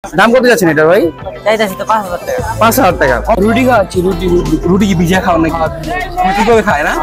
দাম কত যাচ্ছেন এটা ভাই? চাইতাছি তো 5000 টাকা। 5000 টাকা। রুটি খাচ্ছি, রুটি রুটি কি ভিজা খাও নাকি? রুটি করে খায় না?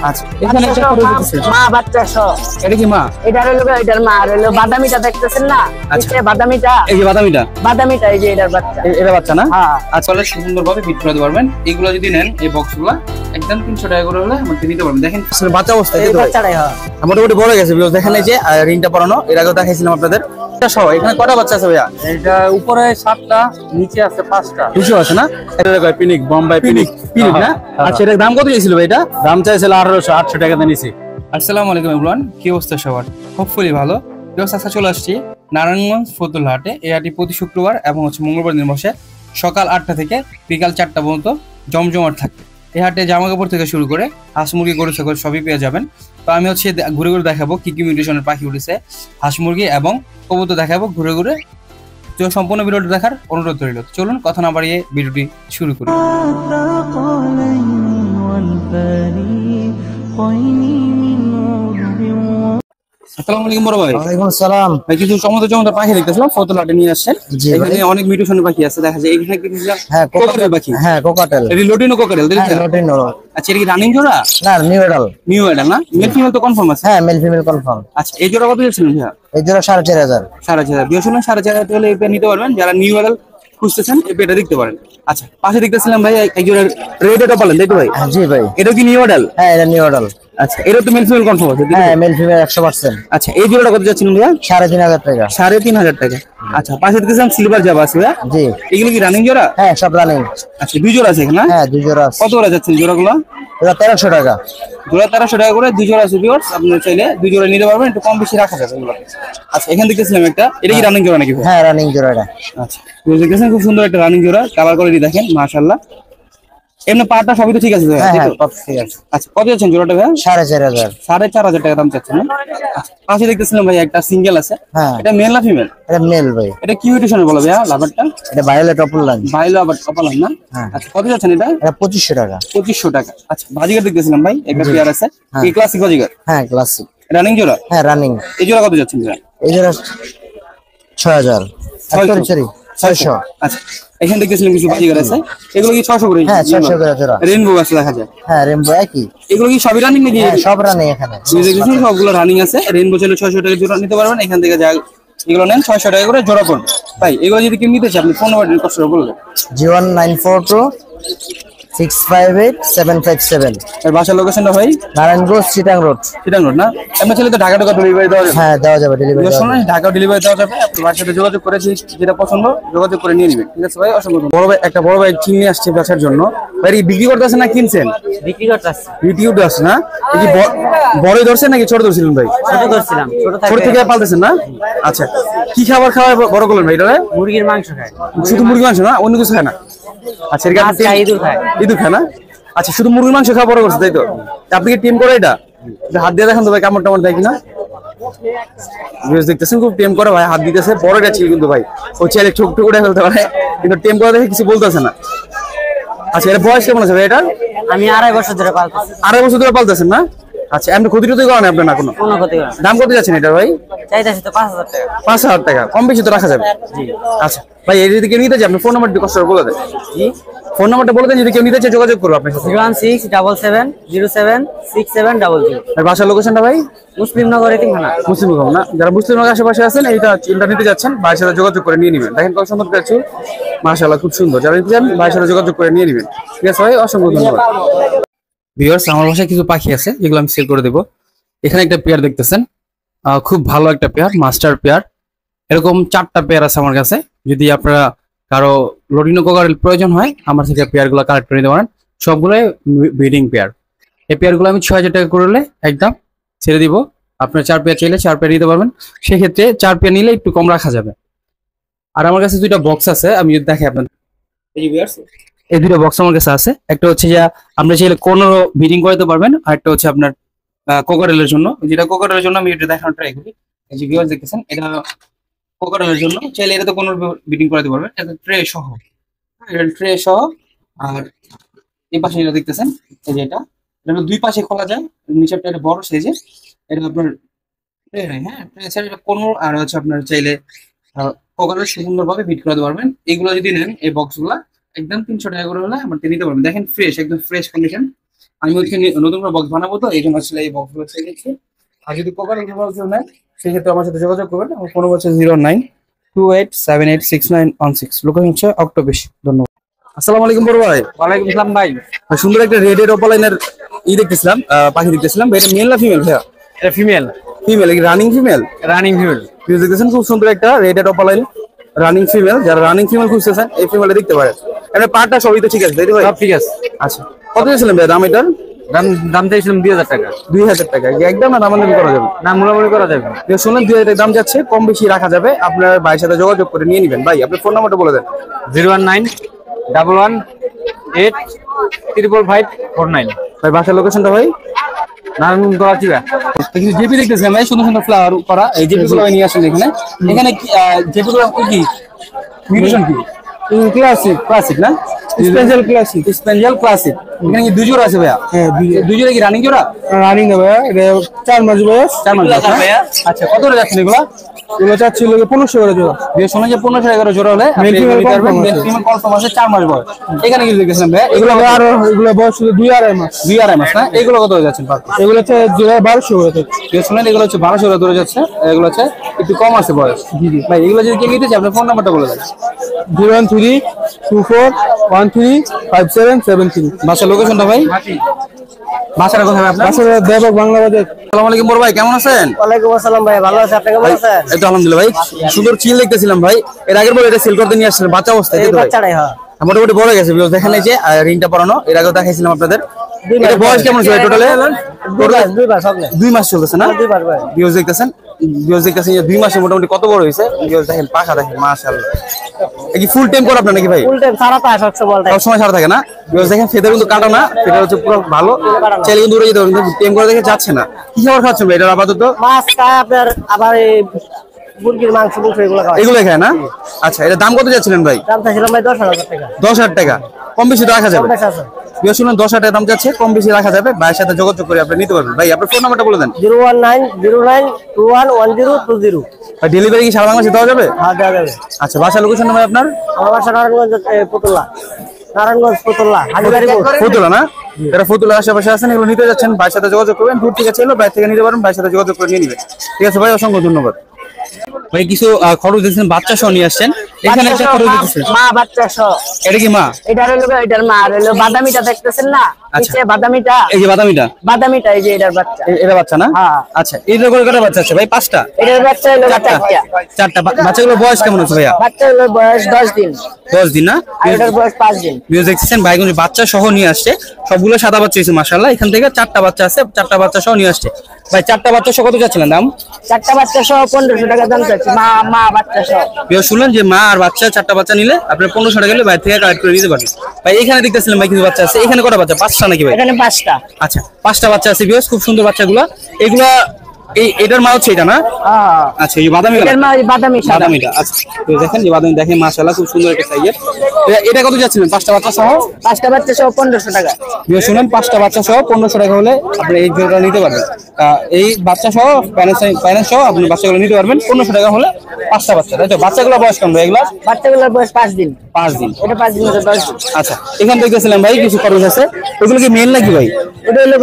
আচ্ছা, এখানে একটা করে দিতেছে মা বাচ্চা সব। এটা কি মা? এটা হলো এটার মা, আর হলো বাদামিটা দেখতেছেন না? আচ্ছা। এই বাদামিটা, এই যে বাদামিটা, বাদামিটা এই যে এটার বাচ্চা। এটা বাচ্চা না? হ্যাঁ। আচ্ছা, তাহলে সুন্দরভাবে ফিট করে দিতে পারবেন। এগুলো যদি নেন, এই বক্সগুলো একদম 300 টাকা করে হলে আমাকে নিতে পারবেন। দেখেন আসলে বাচ্চা অবস্থায় এই দিতে ভাই বাচ্চাটাই হয়। মোটামুটি বড় গেছে বিকজ দেখেন এই যে রিংটা পরানো, এর আগেও দেখাইছিলাম আপনাদের। এটা সহ এখানে কয়টা বাচ্চা আছে ভাইয়া? এটা উপরে 7টা, নিচে আছে 5টা। দুশো আছে না? এটা কয় পিনিক, বোম্বাই পিনিক, পিনিক না? আচ্ছা, এটার দাম কত চাইছিল ভাই? এটা দাম চাইছিল 1800, 800 টাকাতে নিছি। আসসালামু আলাইকুম এভরিওয়ান, কি অবস্থা সবার? হোপফুলি ভালো। আজকে চলে আসছি নারায়ণগঞ্জ ফতুল হাটে। এই হাটটি প্রতি শুক্রবার এবং মঙ্গলবার দিন বসে সকাল 8টা থেকে বিকাল 4টা পর্যন্ত জমজমাট থাকে। এই হাটে জামা কাপড় থেকে শুরু করে হাঁস মুরগি, গরু ছাগল সবই পেয়ে যাবেন। তো আমি ঘুরে ঘুরে দেখাবো কি কি মিউটেশনের পাখি উঠেছে, হাঁস মুরগি এবং কবুতর দেখাবো ঘুরে ঘুরে। তো সম্পূর্ণ ভিডিওটি দেখার অনুরোধ রইল। চলুন কথা না বাড়িয়ে ভিডিওটি শুরু করি। আসসালামু আলাইকুম বড় ভাই। ওয়ালাইকুম আসসালাম। ভাই কিছু চমৎকার পাখি দেখতেছিলাম ফতুল হাটে নিয়ে আসছেন। এখানে অনেক মিউটেশনের পাখি আছে দেখা যায়। এখানে কিছু কোকাটেল পাখি। হ্যাঁ, কোকাটেল। এটা লটিনো কোকাটেল দেখছেন? লটিনো। আচ্ছা, এটা কি রানিং জোড়া? না, নিউ এডাল। নিউ এডাল না? মেল ফিমেল তো কনফার্ম আছে? হ্যাঁ, মেল ফিমেল কনফার্ম। আচ্ছা, এই জোড়া কত দিয়েছিলেন ভাইয়া? এই জোড়া 4500। 4500 বিয়ে শুনুন, 4500 হলে এটা নিতে পারবেন। যারা নিউ এডাল খুঁজতেছেন এটা দেখতে পারেন। আচ্ছা, পাশে দেখতেছিলাম ভাই এক জোড়া রেড এটা বলেন দেখো ভাই। জি ভাই। এটা কি নিউ এডাল? হ্যাঁ, এটা নিউ এডাল। আচ্ছা, এটা তো মেল ফিমেল কনফার্ম আছে? হ্যাঁ, মেল ফিমেল 100%। আচ্ছা, এই জোড়াটা কত যাচ্ছিলেন ভাইয়া? 3500 টাকা। 3500 টাকা। আচ্ছা, পাশে দেখতেছিলাম সিলভার জাবা আছে ভাইয়া। জি। এগুলো কি রানিং জোড়া? হ্যাঁ, সব রানিং। আচ্ছা, দুই জোড়া আছে এখানে? হ্যাঁ, দুই জোড়া আছে। কত করে যাচ্ছেন জোড়াগুলো? এটা 1300 টাকা। জোড়া 1300 টাকা করে, দুই জোড়া আছে ভিউয়ার্স। আপনি চাইলে দুই জোড়া নিতে পারবেন, একটু কম বেশি রাখা যাবে এগুলো। আচ্ছা, এখানে দেখতেছিলাম একটা, এটা কি রানিং জোড়া নাকি ভাই? হ্যাঁ, রানিং জোড়া এটা। আচ্ছা, দেখতেছেন খুব সুন্দর একটা রানিং জোড়া, কালার কোয়ালিটি দেখেন মাশাআল্লাহ। এমনি পাটা সবই তো ঠিক আছে ভাই? হ্যাঁ হ্যাঁ, সব ঠিক আছে। আচ্ছা, কত যাচ্ছেন জোড়াটা ভাই? 4500। 4500 টাকা দাম চাচ্ছেন না? আচ্ছা, পাশে দেখতেছিলাম ভাই একটা সিঙ্গেল আছে। হ্যাঁ। এটা মেল না ফিমেল? এটা মেল ভাই। এটা কি মিউটেশনের বলে ভাইয়া লাভারটা? এটা ভায়োলেট অপল লাইন। বাইলো আবার কপালাম না? হ্যাঁ। আচ্ছা, কত যাচ্ছেন এটা? এটা 2500 টাকা। 2500 টাকা। আচ্ছা, বাজিগার দেখতেছিলাম ভাই, একটা পেয়ার আছে। হ্যাঁ। এই ক্লাসিক বাজিগার হ্যাঁ, ক্লাসিক। রানিং জোড়া? হ্যাঁ, রানিং। এই জোড়া কত যাচ্ছেন ভাই? এই জোড়া 6000। সরি 600। আচ্ছা, এখানে দেখতেছিলাম কিছু বাজিগার আছে। এগুলো কি 600 করে? হ্যাঁ, 600 করে জোড়া। রেইনবো আছে দেখা যায়। হ্যাঁ, রেমবো একই। এগুলো কি সবই রানিং নাকি? হ্যাঁ, সব রানিং এখানে। এই যে দেখছেন সবগুলো রানিং আছে। রেইনবো চলে 600 টাকা জোড়া নিতে পারবেন। এখান থেকে যা এগুলো নেন 600 টাকা করে জোড়া পড়বে। ভাই এগুলো যদি কেউ নিতে চায় আপনি ফোন নাম্বার কষ্ট করে বলবেন। 01942 658 757। এর বাসার লোকেশনটা ভাই? নারায়ণগঞ্জ চিটাং রোড। চিটাং রোড না? এমনি চলে তো ঢাকা ডেলিভারি দেওয়া যাবে? হ্যাঁ, দেওয়া যাবে ডেলিভারি। ঢাকা ডেলিভারি দেওয়া যাবে। আপনি বাসার সাথে যোগাযোগ করে যেটা পছন্দ যোগাযোগ করে নিয়ে নেবেন। ঠিক আছে ভাই, অসংখ্য বড় ভাই একটা বড় ভাই চিনি আসছে বেচার জন্য। ভাই বিক্রি করতেছেন না কিনছেন? বিক্রি করতেছি। ভিডিও আছে না? এই কি বড়ই ধরছেন নাকি ছোট ধরছিলেন ভাই? ছোট ধরছিলাম। ছোট থেকে পালতেছেন না? আচ্ছা, কি খাবার খাওয়ায় বড় করলেন ভাই এটা? মুরগির মাংস খায়। শুধু মুরগি মাংস না, অন্য কিছু খায় না? আচ্ছা, ইঁদুর খায়। ইঁদুর খায় না? আচ্ছা, শুধু মুরগির মাংস খাওয়া বড় করছে তাই তো? আপনি কি টিম করে এটা হাত দিয়ে দেখেন তো ভাই, কামড় টামড় দেয় কিনা? দেখতেছেন খুব টেম করে ভাই, হাত দিতেছে। বড়টা ছিল কিন্তু ভাই, ও চাইলে ঠুক ঠুক উড়ে ফেলতে পারে, কিন্তু টেম করে দেখে কিছু বলতেছে না। আচ্ছা, এটা বয়স কেমন আছে ভাই এটা? আমি 2.5 বছর ধরে পালতেছি। 2.5 বছর ধরে পালতেছেন না? আচ্ছা, এমনি ক্ষতি টতি করেন আপনার না কোনো? কোনো ক্ষতি করে না। দাম কত যাচ্ছেন এটা ভাই? চাইতাছি তো 5000 টাকা। 5000 টাকা, কম বেশি তো রাখা যাবে। জি। আচ্ছা ভাই, এই যদি কেউ নিতে চায় আপনি ফোন নাম্বারটি কষ্ট করে বলে দেন। জি। ফোন নাম্বারটা বলে দেন, যদি কেউ নিতে চায় যোগাযোগ করবো আপনার সাথে। 01677076700। আর বাসার লোকেশনটা ভাই? মুসলিমনগর এতিমখানা। মুসলিম না? যারা মুসলিম আশেপাশে আছেন এইটা চিন্তা নিতে যাচ্ছেন, ভাইয়ের সাথে যোগাযোগ করে নিয়ে নেবেন। দেখেন কত সুন্দর পেয়েছি, মাশাআল্লাহ খুব সুন্দর। যারা নিতে চান ভাইয়ের সাথে যোগাযোগ করে নিয়ে নেবেন। ঠিক আছে ভাই, অসংখ্য ধন্যবাদ। ভিউয়ার্স, আমার বাসায় কিছু পাখি আছে যেগুলো আমি সেল করে দেবো। এখানে একটা পেয়ার দেখতেছেন, খুব ভালো একটা পেয়ার, মাস্টার পেয়ার। এরকম 4টা পেয়ার আছে আমার কাছে। যদি আপনারা কারো লটিনো কোকারেল প্রয়োজন হয় আমার থেকে পেয়ারগুলো কালেক্ট করে নিতে পারেন। সবগুলোই ব্রিডিং পেয়ার। এই পেয়ারগুলো আমি 6000 টাকা করলে একদম ছেড়ে দিব। আপনার 4 পেয়ার চাইলে 4 পেয়ার নিতে পারবেন। সেক্ষেত্রে 4 পেয়ার নিলে একটু কম রাখা যাবে। আর আমার কাছে 2টা বক্স আছে, আমি যদি দেখে আপনার এই 2টা বক্স আমার কাছে আছে। একটা হচ্ছে যে আপনি চাইলে কোনো ব্রিডিং করাতে পারবেন, আর একটা হচ্ছে আপনার কোকারেলের জন্য। যেটা কোকারেলের জন্য আমি এটা দেখানোর ট্রাই করি। এই যে ভিউয়ার্স দেখতেছেন, এটা কোকারেলের জন্য। চাইলে এটা তো কোনো ব্রিডিং করাতে পারবেন। এটা ট্রে সহ, এটা ট্রে সহ। আর এই পাশে এটা দেখতেছেন, এই যে এটা দুই পাশে খোলা যায়। নিচেরটা এটা বড় সাইজের, এটা আপনার ট্রে। হ্যাঁ, ট্রে ছাড়া এটা কোনো। আর হচ্ছে আপনার চাইলে কোকারে সুন্দরভাবে ফিট করে দিতে পারবেন। এগুলো যদি নেন এই বক্সগুলো একদম 300 টাকা করে হলে আমার নিতে পারবেন। দেখেন ফ্রেশ, একদম ফ্রেশ কন্ডিশন। আমি হচ্ছে নতুন করে বক্স বানাবো, তো এই জন্য আসলে এই বক্সগুলো ছেড়েছি। আর যদি কোকার বক্স নেন সেক্ষেত্রে আমার সাথে যোগাযোগ করবেন। আমার ফোন হচ্ছে 0928786916। লোকেশন হচ্ছে অক্টোবর। ধন্যবাদ। আসসালামু আলাইকুম বড় ভাই। ওয়ালাইকুম আসসালাম ভাই। সুন্দর একটা রেড অপালাইনের দেখতেছিলাম, পাখি দেখতেছিলাম। এটা মেল না ফিমেল ভাইয়া? এটা female, female, running female. Running female. দেখতেছেন খুব সুন্দর একটা রেড অপালাইন রানিং ফিমেল। যারা রানিং ফিমেল খুঁজতেছেন এই ফিমেলটা দেখতে পারেন। এটা পাটা সবই তো ঠিক আছে তাই তো ভাই? সব ঠিক আছে। আচ্ছা, কত দিয়েছিলেন ভাই দাম এটার? দাম চাইছিলাম 2000 টাকা। 2000 টাকা একদম না দামাদামি করা যাবে? না, মোটামুটি করা যাবে। শুনলেন 2000 টাকা দাম যাচ্ছে, কম বেশি রাখা যাবে। আপনার ভাইয়ের সাথে যোগাযোগ করে নিয়ে নেবেন। ভাই আপনার ফোন নাম্বারটা বলে দেন। 01911855549। ভাই বাসার লোকেশনটা ভাই? নারায়ণগঞ্জ গলাচিড়া। জেপি দেখতেছেন ভাই, সুন্দর সুন্দর ফ্লাওয়ার করা এই জেপি গুলো নিয়ে আসেন এখানে। এখানে জেপি গুলো কি মিউটেশন কি? ক্লাসিক, ক্লাসিক না স্পেশাল ক্লাসিক, স্পেশাল ক্লাসিক। এখানে কি দুই জোড়া আছে ভাইয়া? হ্যাঁ, দুই জোড়া কি রানিং জোড়া? রানিং না ভাইয়া, এটা 4 মাস বয়স। 4 মাস বয়স ভাইয়া। আচ্ছা, কত করে যাচ্ছে এগুলো? এগুলো চাচ্ছি 1500 করে জোড়া। দিয়ে শোনা যে 1500 টাকা জোড়া হলে আপনি নিতে পারবেন। ম্যাক্সিমাম কনফার্ম আছে 4 মাস বয়স। এখানে কি দেখেছেন ভাইয়া? এগুলো আর এগুলো বয়স শুধু 2.5 মাস। 2.5 মাস না? এগুলো কত হয়ে যাচ্ছে? এগুলো হচ্ছে জোড়া 1200 করে যাচ্ছে। দিয়ে শুনেন এগুলো হচ্ছে 1200 করে ধরে যাচ্ছে। এগুলো হচ্ছে একটু কম আছে বয়স। জি জি ভাই, এগুলো যদি কেউ নিতে চায় আপনার ফোন নাম্বারটা বলে দেন। 01324135773। বাসার লোকেশনটা ভাই? বাসার কোথায় আপনার? বাসার দেবক বাংলা বাজার। আসসালামু আলাইকুম বড় ভাই, কেমন আছেন? ওয়ালাইকুম আসসালাম ভাই, ভালো আছি, আপনি কেমন আছেন? এই তো আলহামদুলিল্লাহ ভাই। সুন্দর চিল দেখতেছিলাম ভাই। এর আগের বলে এটা সেল করতে নিয়ে আসছিলেন বাচ্চা অবস্থায় এই তাই তো ভাই? বাচ্চাটাই হ্যাঁ। মোটামুটি বড় গেছে বিকজ দেখেন এই যে রিংটা পরানো। এর আগেও দেখাইছিলাম আপনাদের। এটা বয়স কেমন ছিল টোটালে? 2 মাস হবে। 2 মাস চলতেছে না? 2 মাস ভাই। ভিউজ দেখতেছেন, ভিউজ দেখতেছেন যে 2 মাসে মোটামুটি কত বড় হয়েছে। ভিউজ দেখেন, পাখা দেখেন মাশাআল্লাহ। কি ফুল টাইম করা আপনার নাকি ভাই? ফুল টাইম সারা পায় সব সময়। সব সময় সারা থাকে না? ভিউজ দেখেন ফেদার কিন্তু কাটা না, ফেদার হচ্ছে পুরো ভালো। চাইলে কিন্তু উড়ে যেতে পারবেন, কিন্তু টাইম করে দেখে যাচ্ছে না। কি খাবার খাচ্ছেন ভাই এটা আপাতত? মাছ খায় আপনার, আবার এই মুরগির মাংস এগুলো খায়। এগুলো খায় না? আচ্ছা, এটা দাম কত যাচ্ছিলেন ভাই? দাম চাইছিলাম ভাই 10,000 টাকা। 10,000 টাকা, কম বেশি তো রাখা যাবে। বেশ আছে। বিয়ে শুনুন 10,000 টাকা দাম যাচ্ছে, কম বেশি রাখা যাবে। ভাইয়ের সাথে যোগাযোগ করে আপনি নিতে পারবেন। ভাই আপনার ফোন নাম্বারটা বলে দেন। 01909211020। ভাই ডেলিভারি কি সারা বাংলাদেশে দেওয়া যাবে? হ্যাঁ, দেওয়া যাবে। আচ্ছা, বাসার লোকেশন ভাই আপনার? আমার বাসা নারায়ণগঞ্জ, পুতুল্লা। নারায়ণগঞ্জ পুতুল্লা, হাজিবাড়ি মোড়। ফতুল্লা না? যারা ফতুল্লার আশেপাশে আছেন এগুলো নিতে যাচ্ছেন, ভাইয়ের সাথে যোগাযোগ করবেন। দূর থেকে ছিল বাইরে থেকে নিতে পারেন, ভাইয়ের সাথে যোগাযোগ করে নিয়ে নেবেন। ঠিক আছে ভাই, অসংখ্য ধন্যবাদ। ভাই কিছু খরচ দিচ্ছেন, বাচ্চা সহ নিয়ে আসছেন। এখানে একটা খরচ দিচ্ছেন, মা বাচ্চা সহ। এটা কি মা? এটা হলো এটার মা, আর হলো বাদামিটা দেখতেছেন না? আচ্ছা। নিচে বাদামিটা, এই যে বাদামিটা, বাদামিটা এই যে এটার বাচ্চা। এটা বাচ্চা না? হ্যাঁ। আচ্ছা, এইটা করে কটা বাচ্চা আছে ভাই? 5টা? এটার বাচ্চা হলো 4টা। 4টা। বাচ্চাগুলোর বয়স কেমন আছে ভাইয়া? বাচ্চা হলো বয়স 10 দিন, 10 দিন না? আর এটার বয়স 5 দিন। ভিউজ দেখছেন ভাই কিন্তু বাচ্চা সহ নিয়ে আসছে। সবগুলো সাদা বাচ্চা হয়েছে মাশাআল্লাহ। এখান থেকে 4টা বাচ্চা আছে, 4টা বাচ্চা সহ নিয়ে আসছে। ভাই 4টা বাচ্চা সহ কত যাচ্ছিলেন দাম? 4টা বাচ্চা সহ 1500 টাকা দাম চাচ্ছি, মা বাচ্চা সহ। ভিউজ শুনলেন যে মা আর বাচ্চা 4টা বাচ্চা নিলে আপনি 1500 টাকা গেলে বাইরে থেকে কালেক্ট করে নিতে পারবেন। ভাই এখানে দেখতেছিলেন ভাই কিছু বাচ্চা আছে। এখানে কটা বাচ্চা? 5টা নাকি ভাই? এখানে 5টা। আচ্ছা, 5টা বাচ্চা আছে ভিউজ, খুব সুন্দর বাচ্চাগুলো। এগুলা এটার মা হচ্ছে এটা না? হ্যাঁ, আচ্ছা, এই বাদামি এটার মা ওই বাদামি সাদা। বাদামিটা। আচ্ছা, তো দেখেন যে বাদামি দেখেন মাশাআল্লাহ খুব সুন্দর একটা সাইজের। এটা কত যাচ্ছিলেন 5টা বাচ্চা সহ? 5টা বাচ্চা সহ 1500 টাকা। ভিউজ শুনেন 5টা বাচ্চা সহ 1500 টাকা হলে আপনি এই জোড়াটা নিতে পারবেন। এই বাচ্চা সহ ফাইন্যান্স সহ আপনি বাচ্চাগুলো নিতে পারবেন 1500 টাকা হলে। 5টা বাচ্চা, তাই তো? বাচ্চাগুলো বয়স কেমন ভাই এগুলা? বাচ্চাগুলোর বয়স 5 দিন। 5 দিন। এটা 5 দিন ধরে 10 দিন। আচ্ছা, এখান দেখতেছিলাম ভাই কিছু খরচ আছে। এগুলো কি মেল নাকি ভাই? এটা হলো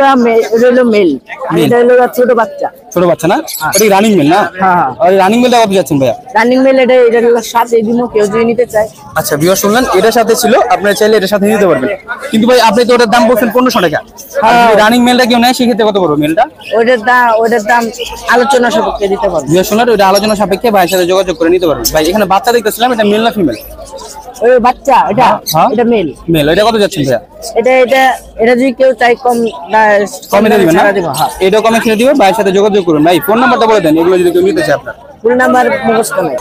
মেল, আর এটা হলো ছোট বাচ্চা। ছোট বাচ্চা না? এটা রানিং মেল না? হ্যাঁ। আর রানিং মেলটা কত যাচ্ছেন ভাইয়া? রানিং মেল এটা হলো 7 দিন, কেউ যদি নিতে চায়। আচ্ছা, ভিউয়ার শুনলেন এটার সাথে ছিল, আপনারা চাইলে এটার সাথে নিতে পারবেন। কিন্তু ভাই আপনি তো ওটার দাম বলছেন 1500 টাকা। আর যদি রানিং মেলটা কেউ নেয় সেক্ষেত্রে কত পড়বে মেলটা? ওটার দাম আলোচনা সাপেক্ষে দিতে পারবো। ভিউয়ার শুনলেন ওটা আলোচনা সাপেক্ষে ভাইয়ের সাথে যোগাযোগ করে নিতে পারবেন। ভাই এখানে বাচ্চা দেখতেছিলাম, এটা মেল না ফিমেল? ওই বাচ্চা এটা, হ্যাঁ। এটা মেল। মেল। এটা কত যাচ্ছেন ভাইয়া? এটা যদি কেউ চাই কমে দিয়ে দিবেন না? ছাড়া দিব। হ্যাঁ, এটাও কমে ছেড়ে দিবেন, ভাইয়ের সাথে যোগাযোগ করুন। ভাই ফোন নাম্বারটা বলে দেন, এগুলো যদি কেউ নিতে চায় আপনার। ফুল নাম্বার মুখস্থ নাই।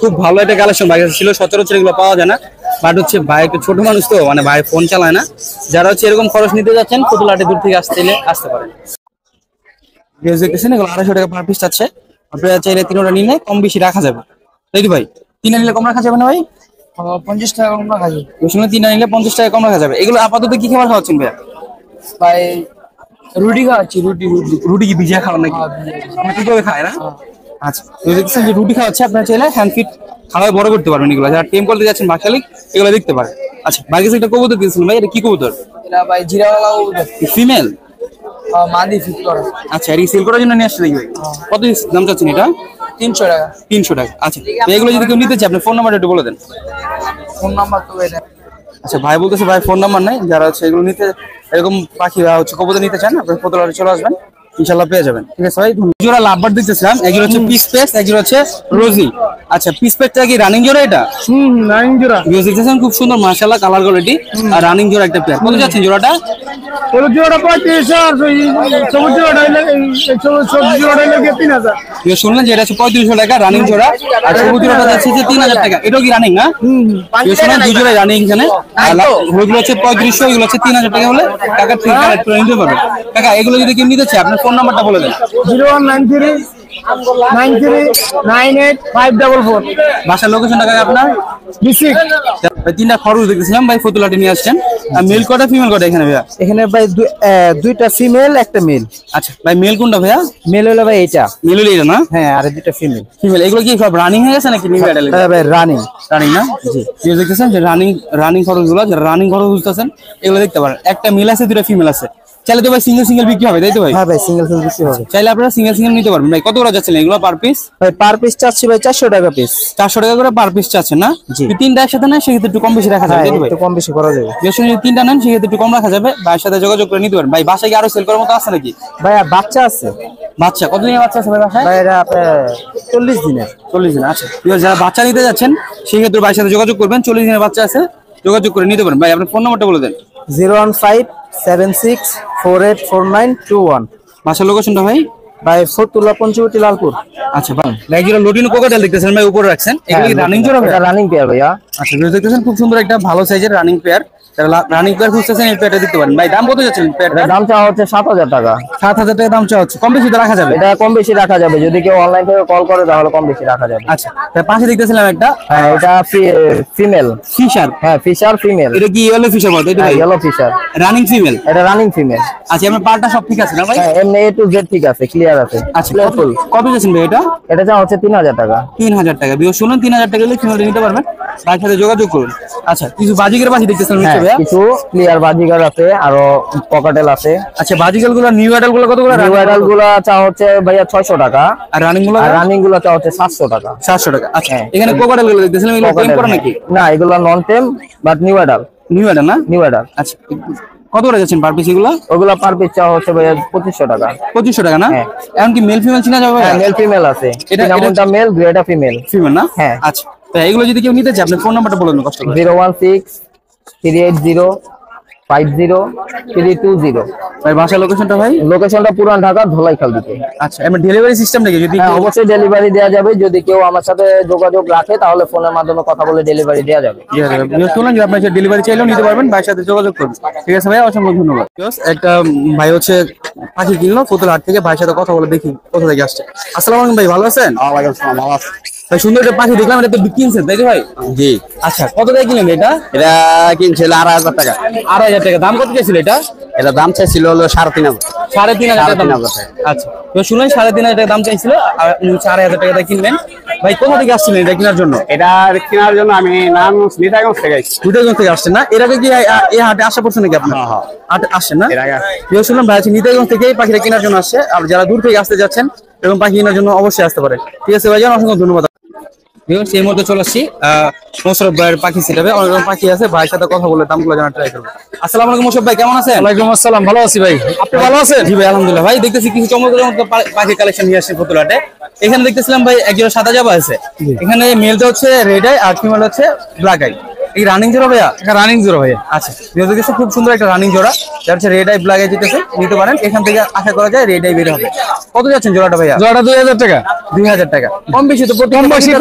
খুব ভালো একটা কালেকশন ভাই ছিল, সচরাচর এগুলো পাওয়া যায় না। বাট হচ্ছে ভাই একটু ছোট মানুষ তো, মানে ভাই ফোন চালায় না। যারা হচ্ছে এরকম খরচ নিতে যাচ্ছেন ফতুল্লাটে দূর থেকে আসতে পারেন। দেখতেছেন এগুলো 250 টাকা পার পিস আছে। আপনারা চাইলে 3টা নিলে কম বেশি রাখা যাবে, তাই তো ভাই? 3টা নিলে কম রাখা যাবে না ভাই? 50 টাকা কম রাখা যায়। 3টা নিলে 50 টাকা কম রাখা যাবে। এগুলো আপাতত কি খাবার খাওয়াচ্ছেন ভাইয়া? ভাই রুটি খাওয়াচ্ছি, রুটি। রুটি কি ভিজিয়ে খাওয়ান নাকি? আমরা কিভাবে খাই না? আচ্ছা দেখছেন যে রুটি খাওয়াচ্ছে, আপনারা চাইলে হ্যান্ড ফিট খাওয়ায় বড় করতে পারবেন এগুলো, যারা টেম করতে যাচ্ছেন বাসালিক এগুলো দেখতে পারেন। আচ্ছা ভাই কাছে একটা কবুতর কিনছিলাম ভাই, এটা কি কবুতর? এটা ভাই জিরাওয়ালা ফিমেল? মাদি ফিট করা। আচ্ছা এর সেল করার জন্য নিয়ে আসছে নাকি ভাই? কত দাম চাচ্ছেন এটা? 300 টাকা। 300 টাকা। আচ্ছা এগুলো যদি কেউ নিতে চায় আপনার ফোন নাম্বারটা একটু বলে দেন। ফোন নাম্বার তো এটা। আচ্ছা ভাই বলতেছে ভাই ফোন নাম্বার নাই, যারা হচ্ছে এগুলো নিতে এরকম পাখি বা হচ্ছে কবুতর নিতে চান আপনার ফটোলারে চলে আসবেন, ইনশাআল্লাহ পেয়ে যাবেন। ঠিক আছে ভাই, জোড়া লাভবার দেখতেছিলাম, একজন হচ্ছে পিস পেস, একজন হচ্ছে রোজি। আচ্ছা পিস পেসটা কি রানিং জোড়া এটা? রানিং জোড়া। ভিউজ দেখতেছেন খুব সুন্দর মাশাআল্লাহ কালার কোয়ালিটি, আর রানিং জোড়া একটা পেয়ার। কত যাচ্ছেন জোড়াটা? হলুদ জোড়া 35 আর সবুজ জোড়া হইলে সবুজ জোড়া হইলে 3000। ভিউজ শুনলেন যে এটা হচ্ছে 3500 টাকা রানিং জোড়া, আর সবুজ জোড়াটা যাচ্ছে যে 3000 টাকা। এটাও কি রানিং না? ভিউজ শুনলেন দুই জোড়াই রানিং এখানে, আর হলুদগুলো হচ্ছে 3500, এগুলো হচ্ছে 3000 টাকা হলে টাকা ঠিক কালেক্ট করে নিতে পারবেন। কাকা এগুলো যদি কেউ নিতে চায় আপনার ফোন নাম্বারটা বলে দেন। 0193938544। বাসার লোকেশনটা কাকা আপনার? বিসিক। তিনটা খরচ দেখতেছিলাম ভাই ফতুলাটি নিয়ে আসছেন, মেল কটা ফিমেল কটা এখানে ভাইয়া? এখানে ভাই দুইটা ফিমেল একটা মেল। আচ্ছা ভাই মেল কোনটা ভাইয়া? মেল হলো ভাই এটা। মেল হলো এটা না? হ্যাঁ, আর দুইটা ফিমেল। ফিমেল এগুলো কি সব রানিং হয়ে গেছে নাকি নিউ অ্যাডাল্ট? হ্যাঁ ভাই রানিং। রানিং না? জি এই দেখতেছেন যে রানিং খরচগুলো, যারা রানিং খরচ বুঝতেছেন এগুলো দেখতে পারেন। একটা মেল আছে দুইটা ফিমেল আছে, চাইলে তো ভাই সিঙ্গেল বিক্রি হবে তাই তো ভাই? হ্যাঁ ভাই সিঙ্গেল বিক্রি হবে। চাইলে আপনারা সিঙ্গেল নিতে পারবেন। ভাই কত করে যাচ্ছেন এগুলো পার পিস? ভাই পার পিস চাচ্ছি ভাই 400 টাকা পিস। 400 টাকা করে পার পিস চাচ্ছেন না? জি। তিনটা একসাথে নেন সেক্ষেত্রে একটু কম বেশি রাখা যাবে, হ্যাঁ একটু কম বেশি করা যাবে। যদি তিনটা নেন সেক্ষেত্রে একটু কম রাখা যাবে, ভাইয়ের সাথে যোগাযোগ করে নিতে পারেন। ভাই বাসায় কি আরো সেল করার মতো আছে নাকি? ভাই বাচ্চা আছে। বাচ্চা কতদিনের বাচ্চা আছে ভাই বাসায়? ভাই এটা আপনার 40 দিনের। 40 দিন। আচ্ছা যারা বাচ্চা নিতে যাচ্ছেন সেক্ষেত্রে ভাইয়ের সাথে যোগাযোগ করবেন, 40 দিনের বাচ্চা আছে, যোগাযোগ করে নিতে পারেন। ভাই আপনার ফোন নাম্বারটা বলে দেন। 01576484921। বাসার লোকেশনটা ভাই? ভাই ফতুল্লা পঞ্চবটি লালপুর। আচ্ছা ভাই যেটা লোটিনো কোকাটেল দেখতেছেন ভাই উপরে রাখছেন, এগুলো কি রানিং জোড়া? এটা রানিং পেয়ার ভাইয়া। আচ্ছা দেখতেছেন খুব সুন্দর একটা ভালো সাইজের রানিং পেয়ার, রানিং পেয়ার খুঁজতেছেন এই পেয়ারটা দিতে পারেন। ভাই দাম কত যাচ্ছেন পেয়ারটা? দাম চাওয়া হচ্ছে 7000 টাকা। 7000 টাকা দাম চাওয়া হচ্ছে, কম বেশি তো রাখা যাবে? এটা কম বেশি রাখা যাবে, যদি কেউ অনলাইন থেকে কল করে তাহলে কম বেশি রাখা যাবে। আচ্ছা পাশে দেখতেছিলাম একটা, হ্যাঁ এটা ফিমেল ফিশার। হ্যাঁ ফিশার ফিমেল। এটা কি ইয়েলো ফিশার বলতে? এটা ভাই ইয়েলো ফিশার রানিং ফিমেল? এটা রানিং ফিমেল। আচ্ছা আপনার পার্টটা সব ঠিক আছে না ভাই? হ্যাঁ এমনি A to Z ঠিক আছে, ক্লিয়ার আছে। আচ্ছা কত যাচ্ছেন ভাই এটা? এটা চাওয়া হচ্ছে 3000 টাকা। 3000 টাকা। বিও শুনুন 3000 টাকা হলে ফিমেল নিতে পারবেন, তার সাথে যোগাযোগ করুন। আচ্ছা কিছু বাজিকের পাখি দেখতেছেন হ্যাঁ ভাইয়া? কিছু ক্লিয়ার বাজিগার আছে, আরো পকেটেল আছে। আচ্ছা বাজিকাল গুলো নিউ অ্যাডাল্ট গুলো কত করে? নিউ অ্যাডাল্ট গুলো চাওয়া হচ্ছে ভাইয়া 600 টাকা, আর রানিং গুলো? আর রানিং গুলো চাওয়া হচ্ছে 700 টাকা। 700 টাকা। আচ্ছা হ্যাঁ। এখানে কোকাটেল গুলো দেখতেছিলাম, এগুলো টেম করা নাকি? না এগুলো non tame but new adult. New adult না? New adult. আচ্ছা কত করে যাচ্ছেন পার পিস এগুলো? ওগুলো পার পিস চাওয়া হচ্ছে ভাইয়া 2500 টাকা। 2500 টাকা না? হ্যাঁ। এখন কি মেল ফিমেল চিনা যাবে? হ্যাঁ মেল ফিমেল আছে, এটা এটা মেল দুইটা ফিমেল। ফিমেল না? হ্যাঁ। আচ্ছা তো এগুলো যদি কেউ নিতে চায় আপনার ফোন নাম্বারটা বলে দিন কষ্ট করে। 016380320। ভাই বাসা লোকেশনটা ভাই? লোকেশনটা পুরান ঢাকা ধলাইখাল দিকে। আচ্ছা এমন ডেলিভারি সিস্টেম নাকি? যদি হ্যাঁ অবশ্যই ডেলিভারি দেওয়া যাবে, যদি কেউ আমার সাথে যোগাযোগ রাখে তাহলে ফোনের মাধ্যমে কথা বলে ডেলিভারি দেওয়া যাবে। শুনলেন যে আপনার ডেলিভারি চাইলেও নিতে পারবেন, ভাইয়ের সাথে যোগাযোগ করবেন। ঠিক আছে ভাই, অসংখ্য ধন্যবাদ। একটা ভাই হচ্ছে পাখি কিনলো ফতুলহাট থেকে, ভাইয়ের সাথে কথা বলে দেখি কোথা থেকে আসছে। আসসালামু আলাইকুম ভাই, ভালো আছেন? ওয়ালাইকুম আসসালাম, ভালো আছি। ভাই সুন্দর একটা পাখি দেখলাম, এটা তো কিনছেন তাই তো ভাই? জি। আচ্ছা কত টাকা কিনলেন এটা? এটা কিনছিল 2500 টাকা। 2500 টাকা। দাম কত চাইছিল এটা? এটা দাম চাইছিল হলো 3500। 3500 টাকা দাম। 3500 টাকা। আচ্ছা তো শুনলেন 3500 টাকা দাম চাইছিল, আর 4000 টাকা দিয়ে কিনলেন। ভাই কোথা থেকে আসছিলেন এটা কেনার জন্য? এটা কেনার জন্য আমি নারায়ণগঞ্জ নিতাইগঞ্জ থেকে আসছি। দুটাগঞ্জ থেকে আসছেন না? এর আগে কি এই হাটে আসা পড়ছে নাকি আপনার? হ্যাঁ, হ্যাঁ। হাটে আসছেন না? এর আগে প্রিয় শুনলাম ভাই নিতাইগঞ্জ থেকে এই পাখিটা কেনার জন্য আসছে, আর যারা দূর থেকে আসতে যাচ্ছেন এরকম পাখি কেনার জন্য অবশ্যই আসতে পারে। ঠিক আছে ভাইজান, অসংখ্য ধন্যবাদ। সেই মুহূর্তে চলে আসছি মোশাররফ ভাইয়ের পাখি সেটাবে, অনেক রকম পাখি আছে, ভাইয়ের সাথে কথা বলে দামগুলো জানার ট্রাই করবো। আসসালামু আলাইকুম মোশাররফ ভাই, কেমন আছেন? ওয়ালাইকুম আসসালাম, ভালো আছি ভাই, আপনি ভালো আছেন? জি ভাই আলহামদুলিল্লাহ। ভাই দেখতেছি কিছু চমৎকার পাখি কালেকশন নিয়ে আসছে ফতুলহাটে। এখানে দেখতেছিলাম ভাই একজন সাদা জাবা আছে, এখানে মেলটা হচ্ছে রেড আই আর ফিমেল হচ্ছে ব্ল্যাক আই। এই রানিং জোড়া ভাইয়া? রানিং জোড়া ভাইয়া। আচ্ছা দেখতেছি খুব সুন্দর একটা রানিং জোড়া, যার হচ্ছে রেড আই ব্ল্যাক আই যেতেছে, নিতে পারেন। এখান থেকে আশা করা যায় রেড আই বের হবে। কত যাচ্ছেন জোড়াটা ভাইয়া? জোড়াটা 2000 টাকা। 2000 টাকা। কম বেশি তো কম বেশি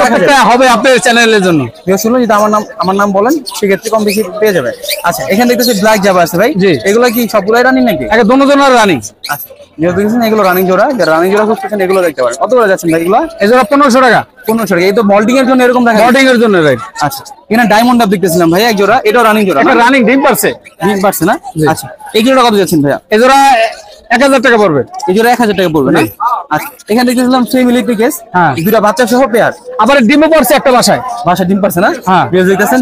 হবে আপনার চ্যানেলের জন্য। শুনুন যদি আমার নাম বলেন সেক্ষেত্রে কম বেশি পেয়ে যাবে। আচ্ছা এখানে দেখতেছি ব্ল্যাক জাবা আছে ভাই, জি। এগুলো কি সবগুলাই রানিং নাকি? আগে দোনোজনের রানিং। আচ্ছা দেখতেছেন এগুলো রানিং জোড়া, যারা রানিং জোড়া খুঁজতেছেন এগুলো দেখতে পারেন। কত করে যাচ্ছেন ভাই এগুলো? এই জোড়া 1500 টাকা। 1500 টাকা। এই তো মল্টিং এর জন্য এরকম দেখা যায়। মল্টিং এর জন্য রাইট। আচ্ছা এখানে ডায়মন্ড আপ দেখতেছিলাম ভাই এক জোড়া, এটাও রানিং জোড়া? এটা রানিং ডিম পারছে। ডিম পারছে না? আচ্ছা এই জোড়া কত যাচ্ছেন ভাইয়া? এই জোড়া 1000 টাকা পড়বে। এই জোড়া 1000 টাকা পড়বে না? আচ্ছা, এখানে দেখতেছিলাম ফ্যামিলি কেস, হ্যাঁ। দুটা বাচ্চা সহ পেয়ার। আবার ডিমও পড়ছে একটা বাসায়। বাসা ডিম পারছে না? হ্যাঁ। পেঁয়াজ দেখতেছেন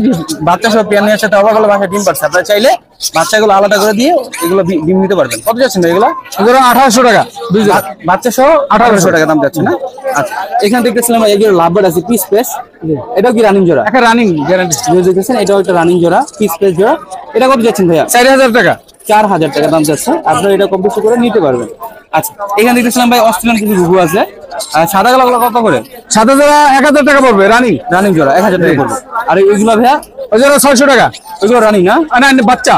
বাচ্চা সহ পেয়ার নিয়ে সাথে অবাক হলো বাসা ডিম পারছে। আপনারা চাইলে বাচ্চাগুলো আলাদা করে দিয়ে এগুলো ডিম নিতে পারবেন। কত যাচ্ছেন এগুলো? এগুলো 1800 টাকা দুই জোড়া। বাচ্চা সহ 1800 টাকা দাম যাচ্ছে না? আচ্ছা, এখানে দেখতেছিলাম এগুলো লাভবার্ড আছে পিস পেস, এটাও কি রানিং জোড়া? একটা রানিং গ্যারান্টি। দেখতেছেন এটাও একটা রানিং জোড়া পিস পেস জোড়া। এটা কত যাচ্ছেন ভাইয়া? 4000 টাকা। 4000 টাকা দাম যাচ্ছে। আপনারা এটা কম বেশি করে নিতে পারবেন। আচ্ছা, এখানে দেখতেছিলাম ভাই অস্ট্রেলিয়ান কিছু ঘুঘু আছে। আর সাদা কালো কত করে? সাদা জোড়া 1000 টাকা পড়বে রানিং। রানিং জোড়া 1000 টাকা পড়বে। আর এইগুলো ভাইয়া? ওই জোড়া 600 টাকা। ওইগুলো রানিং না? না বাচ্চা।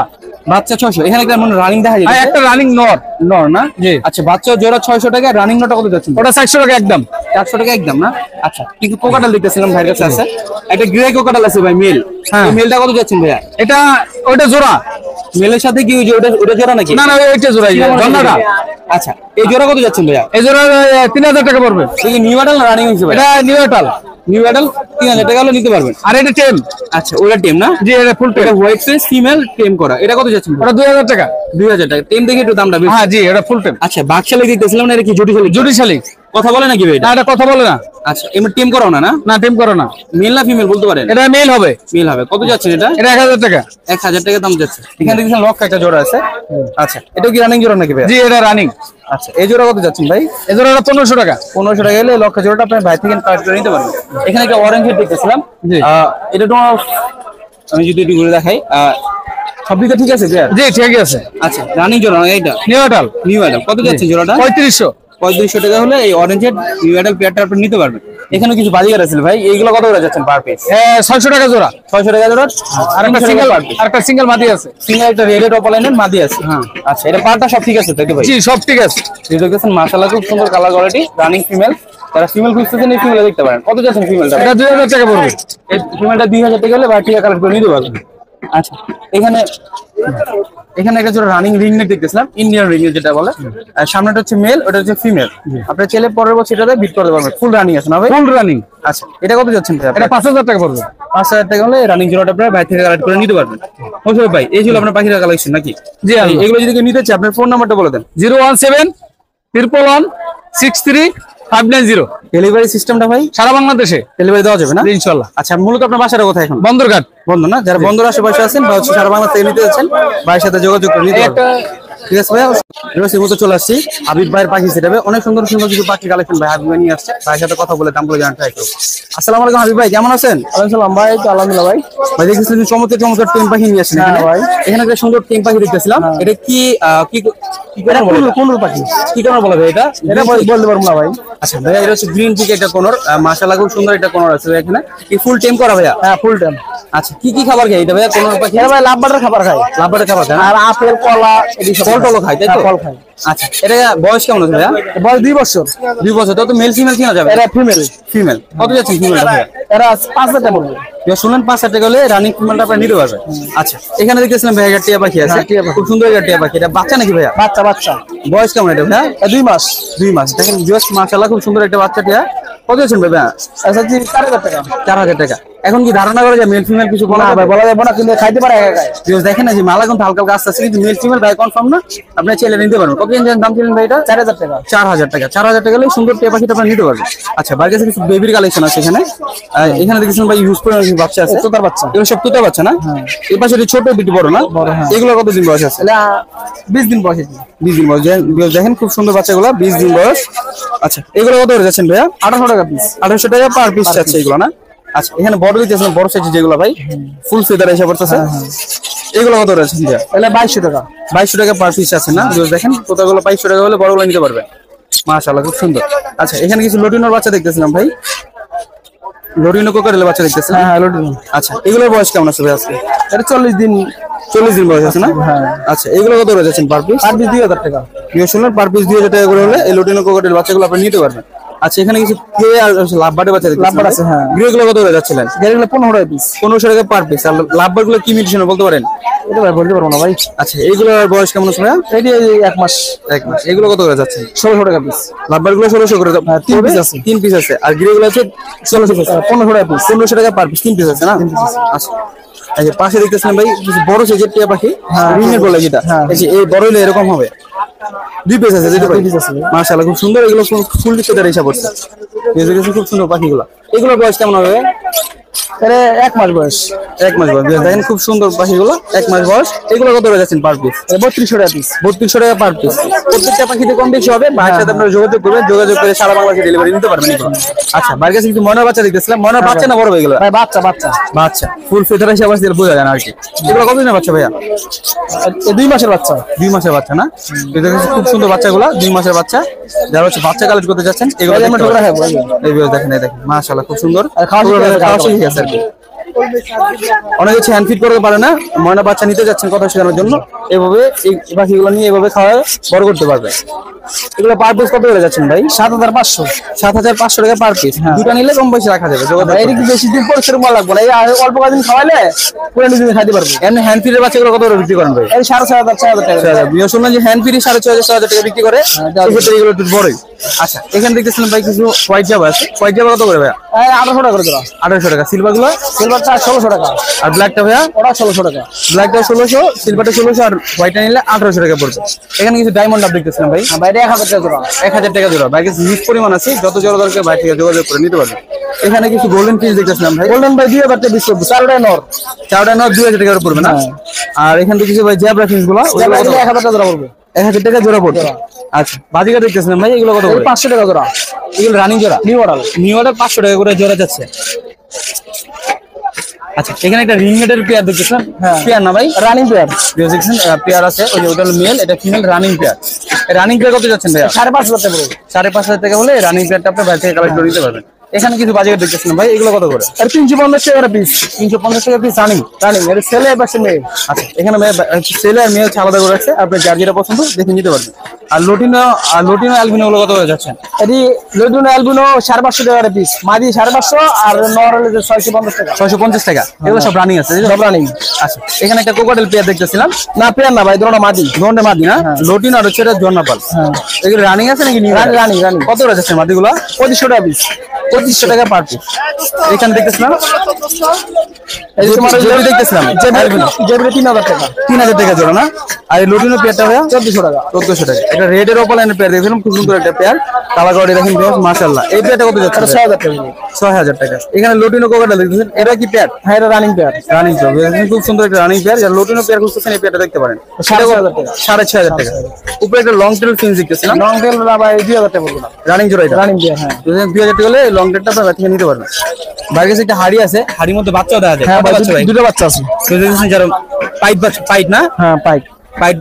বাচ্চা 600। এখানে একটা মনে রানিং দেখা আর যায় একটা রানিং নর। নর না? জি। আচ্ছা, বাচ্চা জোড়া 600 টাকা, রানিং নটা কত যাচ্ছে? ওটা 400 টাকা একদম। 400 টাকা একদম না? আচ্ছা, কিন্তু কোকাটাল দেখতেছিলাম ভাইয়ের কাছে আছে একটা গ্রে কোকাটাল আছে ভাই, মেল। হ্যাঁ। এই মেলটা কত যাচ্ছেন ভাইয়া? এটা ওটা জোড়া। মেলের সাথে কি ওই যে ওটা জোড়া নাকি? না ওইটা জোড়া জন্নাটা। আচ্ছা, এই জোড়া কত যাচ্ছেন ভাইয়া? এই জোড়া 3000 টাকা পড়বে। এই কি নিউ মডেল না রানিং হইছে ভাই? এটা নিউটাল। নিউ মডেল 3000 টাকা হলে নিতে পারবেন। আর এটা টেম। আচ্ছা, ওটা টেম না? জি এটা ফুল টেম। এটা হোয়াইট ফেস ফিমেল টেম করা। এটা কত যাচ্ছেন? ওটা 2000 টাকা। 2000 টাকা। টেম দেখে একটু দামটা বেশি। হ্যাঁ জি এটা ফুল টেম। আচ্ছা, বাকশালে দেখতেছিলাম না, এটা কি জুটি শালিক? জুটি শালিক। কথা বলে নাকি ভাই এটা? না এটা কথা বলে না। আচ্ছা, এমনি টেম করাও না? না টেম করো না। মেল না ফিমেল বলতে পারেন? এটা মেল হবে। মেল হবে। কত যাচ্ছে এটা? এটা 1000 টাকা। 1000 টাকা দাম যাচ্ছে। এখানে দেখছেন লক্ষ একটা জোড়া আছে। আচ্ছা, এটা কি রানিং জোড়া নাকি ভাই? জি এটা রানিং। আচ্ছা, এই জোড়া কত যাচ্ছেন ভাই? এই জোড়াটা 1500 টাকা। 1500 টাকা এলে লক্ষ জোড়াটা আপনার ভাই থেকে কালেক্ট করে নিতে পারবেন। এখানে একটা অরেঞ্জ হেড দেখতেছিলাম। জি। এটা তো আমি যদি একটু ঘুরে দেখাই, সব দিকে ঠিক আছে ভাই? জি ঠিক আছে। আচ্ছা, রানিং জোড়া না এটা? নিউটাল। New model. কত যাচ্ছে জোড়াটা? 3500। 3500 টাকা হলে এই অরেঞ্জ হেড নিউ মডেল পেয়ারটা আপনি নিতে পারবেন। এখানে কিছু বাজিগার আছে ভাই, এইগুলো কত করে যাচ্ছেন পার পিস? 600 টাকা জোড়া। 600 টাকা জোড়া। আর একটা সিঙ্গেল আর একটা সিঙ্গেল মাদি আছে। সিঙ্গেল একটা রেড টপ লাইনের মাদি আছে। হ্যাঁ। আচ্ছা, এটা পারটা সব ঠিক আছে তাই তো ভাই? জি সব ঠিক আছে। এই দেখতেছেন মাশাআল্লাহ খুব সুন্দর কালার কোয়ালিটি, রানিং ফিমেল। যারা ফিমেল খুঁজতেছেন এই ফিমেল দেখতে পারেন। কত যাচ্ছেন ফিমেলটা? এটা 2000 টাকা পড়বে। এই ফিমেলটা 2000 টাকা হলে বাটিয়া কালেক্ট করে নিতে পারবেন। আচ্ছা, এখানে একটা জোড়া রানিং রিং নেক দেখতেছিলাম, ইন্ডিয়ান রিং যেটা বলে। আর সামনেটা হচ্ছে মেল, ওটা হচ্ছে ফিমেল। আপনার ছেলে পরের বছর এটাতে বিট করতে পারবেন। ফুল রানিং আছে না ভাই? Full running. আচ্ছা, এটা কত যাচ্ছেন ভাই? এটা 5000 টাকা পড়বে। 5000 টাকা হলে রানিং জোড়াটা আপনার বাইরে থেকে কালেক্ট করে নিতে পারবেন। ওকে ভাই, এই ছিল আপনার পাখির কালেকশন নাকি? জি এগুলো যদি কেউ নিতে চায় আপনার ফোন নাম্বারটা বলে দেন। 017 111 63 590। ডেলিভারি সিস্টেমটা ভাই সারা বাংলাদেশে ডেলিভারি দেওয়া যাবে না? ইনশাআল্লাহ। আচ্ছা, মূলত আপনার বাসাটা কোথায় এখন? বন্দরঘাট। বন্ধ না? যারা বন্ধুর আশেপাশে আছেন বা হচ্ছে সারা বাংলা থেকে নিতে যাচ্ছেন, ভাইয়ের সাথে যোগাযোগ করে নিতে পারবেন। ঠিক আছে ভাইয়া, এবার মতো চলে আসছি হাবিব ভাইয়ের পাখি সেটাবে। অনেক সুন্দর সুন্দর কিছু পাখি কালেকশন ভাই হাবিব ভাই নিয়ে আসছে। ভাইয়ের সাথে কথা বলে দামগুলো জানার ট্রাই করবো। আসসালামু আলাইকুম হাবিব ভাই, কেমন আছেন? আসসালাম ভাই। আলহামদুলিল্লাহ ভাই। ভাই দেখতেছিলেন চমৎকার চমৎকার টেম পাখি নিয়ে আসছেন এখানে। ভাই। এখানে একটা সুন্দর টেম পাখি দেখতেছিলাম। এটা কি কি কোন পাখি? কি কেমন বলে ভাই এটা? এটা বলতে পারবো না ভাই। আচ্ছা ভাইয়া, এটা হচ্ছে গ্রিন চিক একটা কোনর। মাশাআল্লাহ খুব সুন্দর একটা কোনর আছে ভাই এখানে। কি ফুল টেম করা ভাইয়া? হ্যাঁ ফুল টাইম। আচ্ছা, কি খাবার খায় এটা ভাইয়া কোনর পাখি? ভাই লাভবাটের খাবার খাই। লাভবারের খাবার খায় না? আর আপেল কলা এদিকে ফল টলও খায় তাই তো? ফল খাই। আচ্ছা, এটা বয়স কেমন আছে ভাইয়া? বয়স 2 বছর। 2 বছর। তো মেল ফিমেল কিনা যাবে? এরা ফিমেল। ফিমেল। কত যাচ্ছেন ফিমেলটা ভাইয়া? এরা 5000 টাকা পড়বে। শুনলেন 5000 টাকা হলে রানিং ফিমেলটা আপনি নিতে পারবেন। আচ্ছা, এখানে দেখতেছিলাম ভাইয়া একটা টিয়া পাখি আছে। হ্যাঁ, টিয়া পাখি। খুব সুন্দর একটা টিয়া পাখি। এটা বাচ্চা নাকি ভাইয়া? বাচ্চা। বয়স কেমন এটা ভাইয়া? 2 মাস। 2 মাস। দেখেন জাস্ট মাশাআল্লাহ খুব সুন্দর একটা বাচ্চা টিয়া। কত যাচ্ছেন ভাইয়া? আচ্ছা জি 4000 টাকা। 4000 টাকা। এখন কি ধারণা করা যায় মেল ফিমেল কিছু বলা না যাবে? ভাই বলা যাবে না, কিন্তু খাইতে পারে একা একাই। ভিউয়ার্স দেখেন না যে মালা কিন্তু হালকা হালকা আসছে, কিন্তু মেল ফিমেল ভাই কনফার্ম না। আপনি চাইলে নিতে পারবেন। কত দাম ছিলেন ভাই এটা? 4000 টাকা। 4000 টাকা। 4000 টাকা হলে সুন্দর টিয়া পাখিটা আপনি নিতে পারবেন। আচ্ছা, বাড়ির কাছে কিছু বেবির কালেকশন আছে এখানে। এখানে দেখেছেন ভাই ইউজ করে বাচ্চা আছে। তোতার বাচ্চা। এগুলো সব তোতা বাচ্চা না? এই পাশে ছোট বিটি বড় না? বড়, হ্যাঁ। এগুলো কত দিন বয়স আছে? এটা 20 দিন বয়স। 20 দিন বয়স। দেখেন খুব সুন্দর বাচ্চাগুলো, 20 দিন বয়স। আচ্ছা, এগুলো কত করে যাচ্ছেন ভাইয়া? 1800 টাকা পিস। 1800 টাকা পার পিস যাচ্ছে এগুলো না? আচ্ছা, এখানে বড় দিতেছেন, বড় সাইজ যেগুলো ভাই ফুল ফেদার এসে পড়তেছে। এগুলো কত করে যাচ্ছেন ভাইয়া? এটা 2200 টাকা। 2200 টাকা পার পিস আছে না? দেখেন তোতাগুলো 2200 টাকা হলে বড়গুলো নিতে পারবেন। মাশাআল্লাহ খুব সুন্দর। আচ্ছা, এখানে কিছু লটিনোর বাচ্চা দেখতেছিলাম ভাই। লটিনো কোকারেলের বাচ্চা দেখতেছিলাম। হ্যাঁ লটিনো। আচ্ছা, এগুলোর বয়স কেমন আছে ভাই আজকে? এটা 40 দিন। 40 দিন বয়স আছে না? হ্যাঁ। আচ্ছা, এগুলো কত করে যাচ্ছেন পার পিস? আর 2000 টাকা। শুনলেন পার পিস 2000 টাকা করে হলে এই লটিনো কোকারেল বাচ্চাগুলো আপনি নিতে পারবেন। আচ্ছা, এখানে কিছু গ্রে আর লাভবার্ডের বাচ্চা দেখতেছিলাম। লাভবার্ড আছে, হ্যাঁ। গ্রে গুলো কত করে যাচ্ছিলেন? এগুলো 1500 টাকা পিস। 1500 টাকা পার পিস। আর লাভবার্ড গুলো কি মিউটেশন বলতে পারেন? এটা ভাই বলতে পারবো না ভাই। আচ্ছা এইগুলোর বয়স কেমন আছে ভাইয়া? এটি 1 মাস। 1 মাস। এগুলো কত করে যাচ্ছে? 1600 টাকা পিস। লাভবার গুলো 1600 করে। 3 পিস আছে। 3 পিস আছে। আর গ্রে গুলো আছে 1600 টাকা। 1500 টাকা পিস। 1500 টাকা পার পিস। 3 পিস আছে না? আচ্ছা এই যে পাশে দেখতেছেন ভাই কিছু বড় সাইজের টিয়া পাখি, রিংনেট বলে যেটা, এই যে এই বড় হলে এরকম হবে। 2 পিস আছে, দুটো পিস আছে। মাশাআল্লাহ খুব সুন্দর। এগুলো ফুল ডিসপ্লেতে হিসাব করছে। এই যে খুব সুন্দর পাখিগুলো। এগুলোর বয়স কেমন হবে? এটা 1 মাস বয়স। 1 মাস বয়স। দেখেন খুব সুন্দর পাখিগুলো, 1 মাস বয়স। এগুলো কত করে যাচ্ছেন পার পিস? 3200 টাকা পিস। 3200 টাকা পার পিস। প্রত্যেকটা পাখিতে কম বেশি হবে। ভাইয়ের সাথে আপনারা যোগাযোগ করবেন, যোগাযোগ করে সারা বাংলাদেশে ডেলিভারি নিতে পারবেন এগুলো। আচ্ছা ভাইয়ের কাছে কিন্তু ময়নার বাচ্চা দেখতেছিলাম। ময়নার বাচ্চা না বড় ভাই এগুলো? ভাই বাচ্চা বাচ্চা। বাচ্চা ফুল ফেদার হিসাবে আসলে বোঝা যায় না আর কি। এগুলো কতদিনের বাচ্চা ভাইয়া? 2 মাসের বাচ্চা। 2 মাসের বাচ্চা না? এটা হচ্ছে খুব সুন্দর বাচ্চাগুলো, 2 মাসের বাচ্চা। যারা হচ্ছে বাচ্চা কালেক্ট করতে যাচ্ছেন এগুলো দেখতে পারেন। এই ভিডিও দেখেন, এই দেখেন মাশাআল্লাহ খুব সুন্দর। খাওয়া শিখে গেছে আর কি। অনেকে হচ্ছে হ্যান্ড ফিট করতে পারে না, ময়না বাচ্চা নিতে যাচ্ছেন কথা শেখানোর জন্য, এভাবে এই পাখিগুলো নিয়ে এভাবে খাওয়ায় বড় করতে পারবে। এগুলো পার পিস কত করে যাচ্ছেন ভাই? 7500। 7500 টাকা পার পিস। দুটো নিলে কম পয়সা রাখা যাবে। এটা কি বেশি দিন পরিশ্রম করা লাগবে না, এই অল্প কদিন খাওয়াইলে পুরো দিন খাইতে পারবে। এমনি হ্যান্ড ফিটের বাচ্চাগুলো কত করে বিক্রি করেন ভাই? এই 4500 টাকা। বিয়ে শুনলাম যে হ্যান্ড ফিট 4500 টাকা বিক্রি করে, সেক্ষেত্রে এগুলো একটু বড়ই। আচ্ছা এখানে দেখতেছিলাম ভাই কিছু হোয়াইট জাবা আছে। হোয়াইট জাবা কত করে ভাইয়া? 1800 টাকা করে দেওয়া। 1800 টাকা। সিলভার গুলো? সিলভারটা 1600 টাকা। আর ব্ল্যাকটা ভাইয়া? ওটা 1600 টাকা। ব্ল্যাকটা 1600, সিলভারটা 1600 আর হোয়াইটটা নিলে 1800 টাকা পড়বে। এখানে কিছু ডায়মন্ড আপ দেখতেছিলাম ভাই। বাইরে 1000 টাকা জোড়া। 1000 টাকা জোড়া। বাইরে হিউজ পরিমাণ আছে, যত জোড়া দরকার বাইরে থেকে যোগাযোগ করে নিতে পারবেন। এখানে কিছু গোল্ডেন ফিশ দেখতেছিলাম ভাই। গোল্ডেন ভাই 2000 টাকা পিস পড়বে। 4টা নর। 4টা নর 2000 টাকা পড়বে না? আর এখানে কিছু ভাই জেব্রা ফিশ গুলো 1000 টাকা জোড়া পড়বে। 1000 টাকা জোড়া পড়বে। আচ্ছা বাজিকা দেখতেছিলাম ভাই, এগুলো কত করে? 500 টাকা জোড়া। এগুলো রানিং জোড়া? New order. নিউ অর্ডার 500 টাকা করে জোড়া যাচ্ছে। আচ্ছা এখানে একটা রিংনেটের পেয়ার দেখতেছেন। পেয়ার না ভাই? Running pair. দেখছেন পেয়ার আছে, ওই যে ওটা হলো মেল, এটা female running pair. Running pair কত যাচ্ছেন ভাইয়া? 5500 টাকা পড়বে। 5500 টাকা হলে রানিং পেয়ারটা আপনি বাইরে থেকে কালেক্ট করে নিতে পারবেন। এখানে কিছু বাজেট দেখতেছিলাম ভাই, এগুলো কত করে? আর 350 টাকা পিস। 350 টাকা পিস রানিং। রানিং এর ছেলে পাশে মেয়ে। আচ্ছা এখানে ছেলে আর মেয়ে আলাদা করে আছে, আপনি যার যেটা পছন্দ দেখে নিতে পারবেন। আর লটিনো অ্যালবিনো গুলো কত করে যাচ্ছেন? এটি লটিনো অ্যালবিনো 550 টাকা পিস। মাদি 550 আর নর হলে 650 টাকা। 650 টাকা। এগুলো সব রানিং আছে? সব রানিং। আচ্ছা এখানে একটা কোকাটেল পেয়ার দেখতেছিলাম। না পেয়ার না ভাই, দুটোটা মাদি। দুটো মাদি না? লটিনো আর হচ্ছে এটা জর্নাপাল। এগুলো রানিং আছে নাকি? রানিং। কত করে যাচ্ছে মাদিগুলো? 2500 টাকা পিস। 2500 টাকা পার পিস। এখানে দেখতেছিলাম এই তোমার জেবরি দেখতেছিলাম, জেবরি 3000 টাকা। 3000 টাকা জোড়া না? আর এই লটিনো পেয়ারটা ভাইয়া 1400 টাকা। 1400 টাকা। এটা রেড এর ওপালাইনের পেয়ার দেখছিলাম, খুব সুন্দর একটা পেয়ার, কালার করে দেখেন মাশাআল্লাহ। এই পেয়ারটা কত যাচ্ছে? 6000 টাকা। 6000 টাকা। এখানে লটিনো কোকাটেল দেখতেছেন, এটা কি পেয়ার? হ্যাঁ এটা রানিং পেয়ার। রানিং তো খুব সুন্দর একটা রানিং পেয়ার। যারা লটিনো পেয়ার খুঁজতেছেন এই পেয়ারটা দেখতে পারেন। 6500 টাকা। 6500 টাকা। উপরে একটা লং টেল ফিন্স দেখতেছিলাম। লং টেল ভাই 2000 টাকা পড়বে। রানিং জোড়া এটা? Running pair. হ্যাঁ 2000 টাকা হলে লং টেলটা আপনারা থেকে নিতে পারবেন। বাইরে কাছে একটা হাড়ি আছে, হাড়ির মধ্যে বাচ্চাও দেখা যায়। হ্যাঁ ভাই বাচ্চা ভাই দুটো বাচ্চা আছে। যারা পাইট না? হ্যাঁ পাইট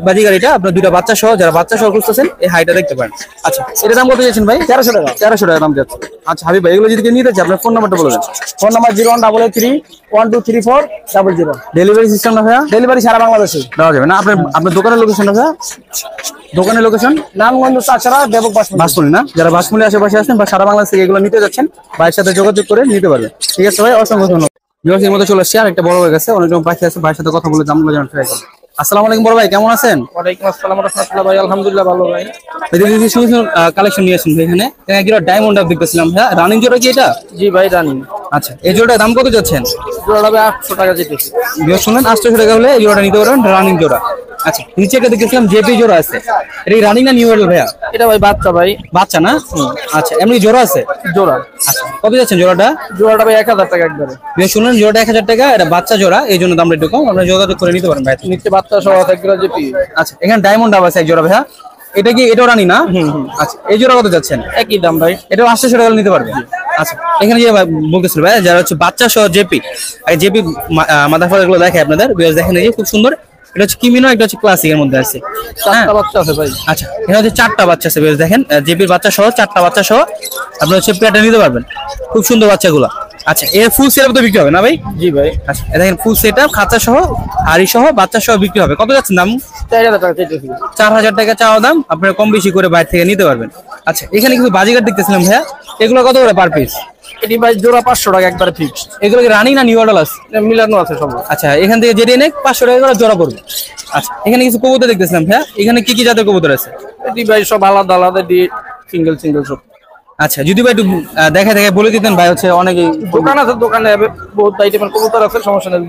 বাজিগার, এটা আপনার দুইটা বাচ্চা সহ, যারা বাচ্চা সহ খুঁজতেছেন এই হাইটা দেখতে পারেন। আচ্ছা এটার দাম কত যাচ্ছেন ভাই? 1300 টাকা। 1300 টাকা দাম যাচ্ছে। আচ্ছা হাবিব ভাই এগুলো যদি কেউ নিতে চায় আপনার ফোন নাম্বারটা বলবেন। Phone number 01831234000। ডেলিভারি সিস্টেম না ভাইয়া? ডেলিভারি সারা বাংলাদেশে দেওয়া যাবে না? আপনার দোকানের লোকেশন না ভাইয়া? দোকানের লোকেশন নারায়ণগঞ্জ চাচড়া দেবক বাসমুলি না? যারা বাসমুলি আশেপাশে আছেন বা সারা বাংলাদেশ থেকে এগুলো নিতে যাচ্ছেন ভাইয়ের সাথে যোগাযোগ করে নিতে পারবেন। ঠিক আছে ভাই, অসংখ্য ধন্যবাদ। বিভাগের মধ্যে চলে আসছে আর একটা বড় হয়ে গেছে, অনেক রকম পাখি আছে, ভাইয়ের সাথে কথা বলে দামগুলো জানার ট্রাই করবো। আসসালামু আলাইকুম বড় ভাই, কেমন আছেন? ওয়ালাইকুম আসসালাম ওয়া রাহমাতুল্লাহ। ভাই আলহামদুলিল্লাহ ভালো ভাই। এদিকে সুন্দর কালেকশন নিয়ে আসেন ভাই। এখানে একটা ডায়মন্ড আপ দেখতেছিলাম ভাই, রানিং জোড়া কি এটা? জি ভাই রানিং। আচ্ছা এই জোড়াটার দাম কত যাচ্ছেন? জোড়াটা ভাই 800 টাকা যেতেছে। বিভাগ শুনলেন 800 টাকা হলে এই জোড়াটা নিতে পারবেন, রানিং জোড়া। আচ্ছা নিচে একটা দেখতেছিলাম জেপি জোড়া আছে, এটা রানিং না নিউ মডেল ভাইয়া? এটা ভাই বাচ্চা ভাই। বাচ্চা না? আচ্ছা এমনি জোড়া আছে? জোড়া। আচ্ছা কত যাচ্ছেন জোড়াটা? জোড়াটা ভাই 1000 টাকা একবারে। বিভাগ শুনলেন জোড়াটা 1000 টাকা, এটা বাচ্চা জোড়া, এই জন্য দামটা একটু কম, আপনারা যোগাযোগ করে নিতে পারেন ভাই। নিচে বাচ্চা সহ একবারে যেপি। আচ্ছা এখানে ডায়মন্ড আপ আছে এক জোড়া ভাইয়া, এটা কি এটাও রানি না? আচ্ছা এই জোড়া কত যাচ্ছেন? একই দাম ভাই। এটাও 800 টাকা নিতে পারবে। আচ্ছা এখানে যে বলতেছিল ভাই যারা হচ্ছে বাচ্চা সহ জেপি, আর জেপি মাদার ফাদার গুলো দেখে আপনাদের, দেখেন এই যে খুব সুন্দর, এটা হচ্ছে কিমিনো, একটা হচ্ছে ক্লাসিকের মধ্যে আছে। 4টা বাচ্চা আছে ভাই। আচ্ছা এখানে হচ্ছে 4টা বাচ্চা আছে, দেখেন জেপির বাচ্চা সহ 4টা বাচ্চা সহ আপনি হচ্ছে পেয়ারটা নিতে পারবেন, খুব সুন্দর বাচ্চাগুলো। আচ্ছা এর ফুল সেট তো বিক্রি হবে না ভাই? জি ভাই। আচ্ছা দেখেন ফুল সেট আপ, খাঁচা সহ, হাড়ি সহ, বাচ্চা সহ বিক্রি হবে। কত যাচ্ছে দাম? 4000 টাকা যেতেছে। 4000 টাকা চাওয়া দাম, আপনারা কম বেশি করে বাইরে থেকে নিতে পারবেন। আচ্ছা এখানে কিন্তু বাজিগার দেখতেছিলাম ভাইয়া, এগুলো কত করে পার পিস? এটি ভাই জোড়া 500 টাকা একবারে ফিক্স। এগুলো কি রানিং না নিউ অর্ডার আছে? মিলানো আছে সব। আচ্ছা, এখান থেকে যেটা এনে 500 টাকা করে জোড়া পড়বে। আচ্ছা, এখানে কিছু কবুতর দেখতেছিলাম ভাইয়া, এখানে কি কি জাতের কবুতর আছে? এটি ভাই সব আলাদা আলাদা দিয়ে সিঙ্গেল সব। আচ্ছা, যদি ভাই একটু দেখে বলে দিতেন ভাই, হচ্ছে অনেকেই দোকান আছে, দোকানে বহুত আইটেমের কবুতর আছে, সমস্যা নেই।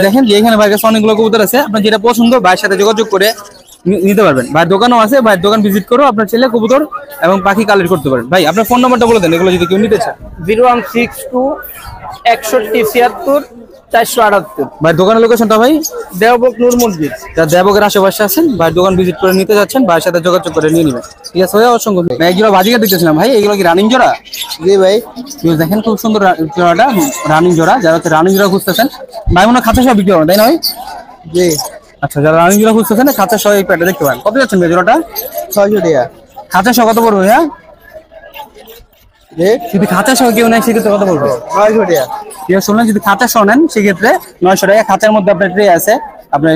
দেখেন যে এখানে ভাইয়ের কাছে অনেকগুলো কবুতর আছে, আপনার যেটা পছন্দ ভাইয়ের সাথে যোগাযোগ করে নিতে পারবেন। ভাইয়ের দোকানও আছে, ভাইয়ের দোকান ভিজিট করো, আপনার ছেলে কবুতর এবং পাখি কালেক্ট করতে পারেন। ভাই আপনার ফোন নাম্বারটা বলে দেন, এগুলো যদি কেউ নিতে চায়। 0162 61 76 478। ভাইয়ের দোকানের লোকেশনটা ভাই দেওবক নূর মসজিদ, যারা দেবকের আশেপাশে আছেন, ভাইয়ের দোকান ভিজিট করে নিতে যাচ্ছেন, ভাইয়ের সাথে যোগাযোগ করে নিয়ে নেবেন। ঠিক আছে ভাই, অসংখ্য ভাই। এক জোড়া বাজিকার দেখতেছিলাম ভাই, এগুলো কি রানিং জোড়া? জি ভাই। দেখেন খুব সুন্দর জোড়াটা, রানিং জোড়া। যারা হচ্ছে রানিং জোড়া খুঁজতেছেন, ভাই মনে হয় খাঁচা সহ বিক্রি করেন, তাই না ভাই? জি। আচ্ছা, যারা রানিং জোড়া খুঁজতেছেন খাঁচা সহ এই প্যাটটা দেখতে পারেন। কত যাচ্ছেন ভাই জোড়াটা? 600 টাকা। খাঁচা সহ কত পড়বে ভাইয়া? জি। যদি খাঁচা সহ কেউ নেয় সেক্ষেত্রে কত পড়বে? 900 টাকা। ঠিক আছে, শুনলেন, যদি খাঁচা সহ নেন সেক্ষেত্রে 900 টাকা। খাঁচার মধ্যে আপনার ট্রে আছে, আপনার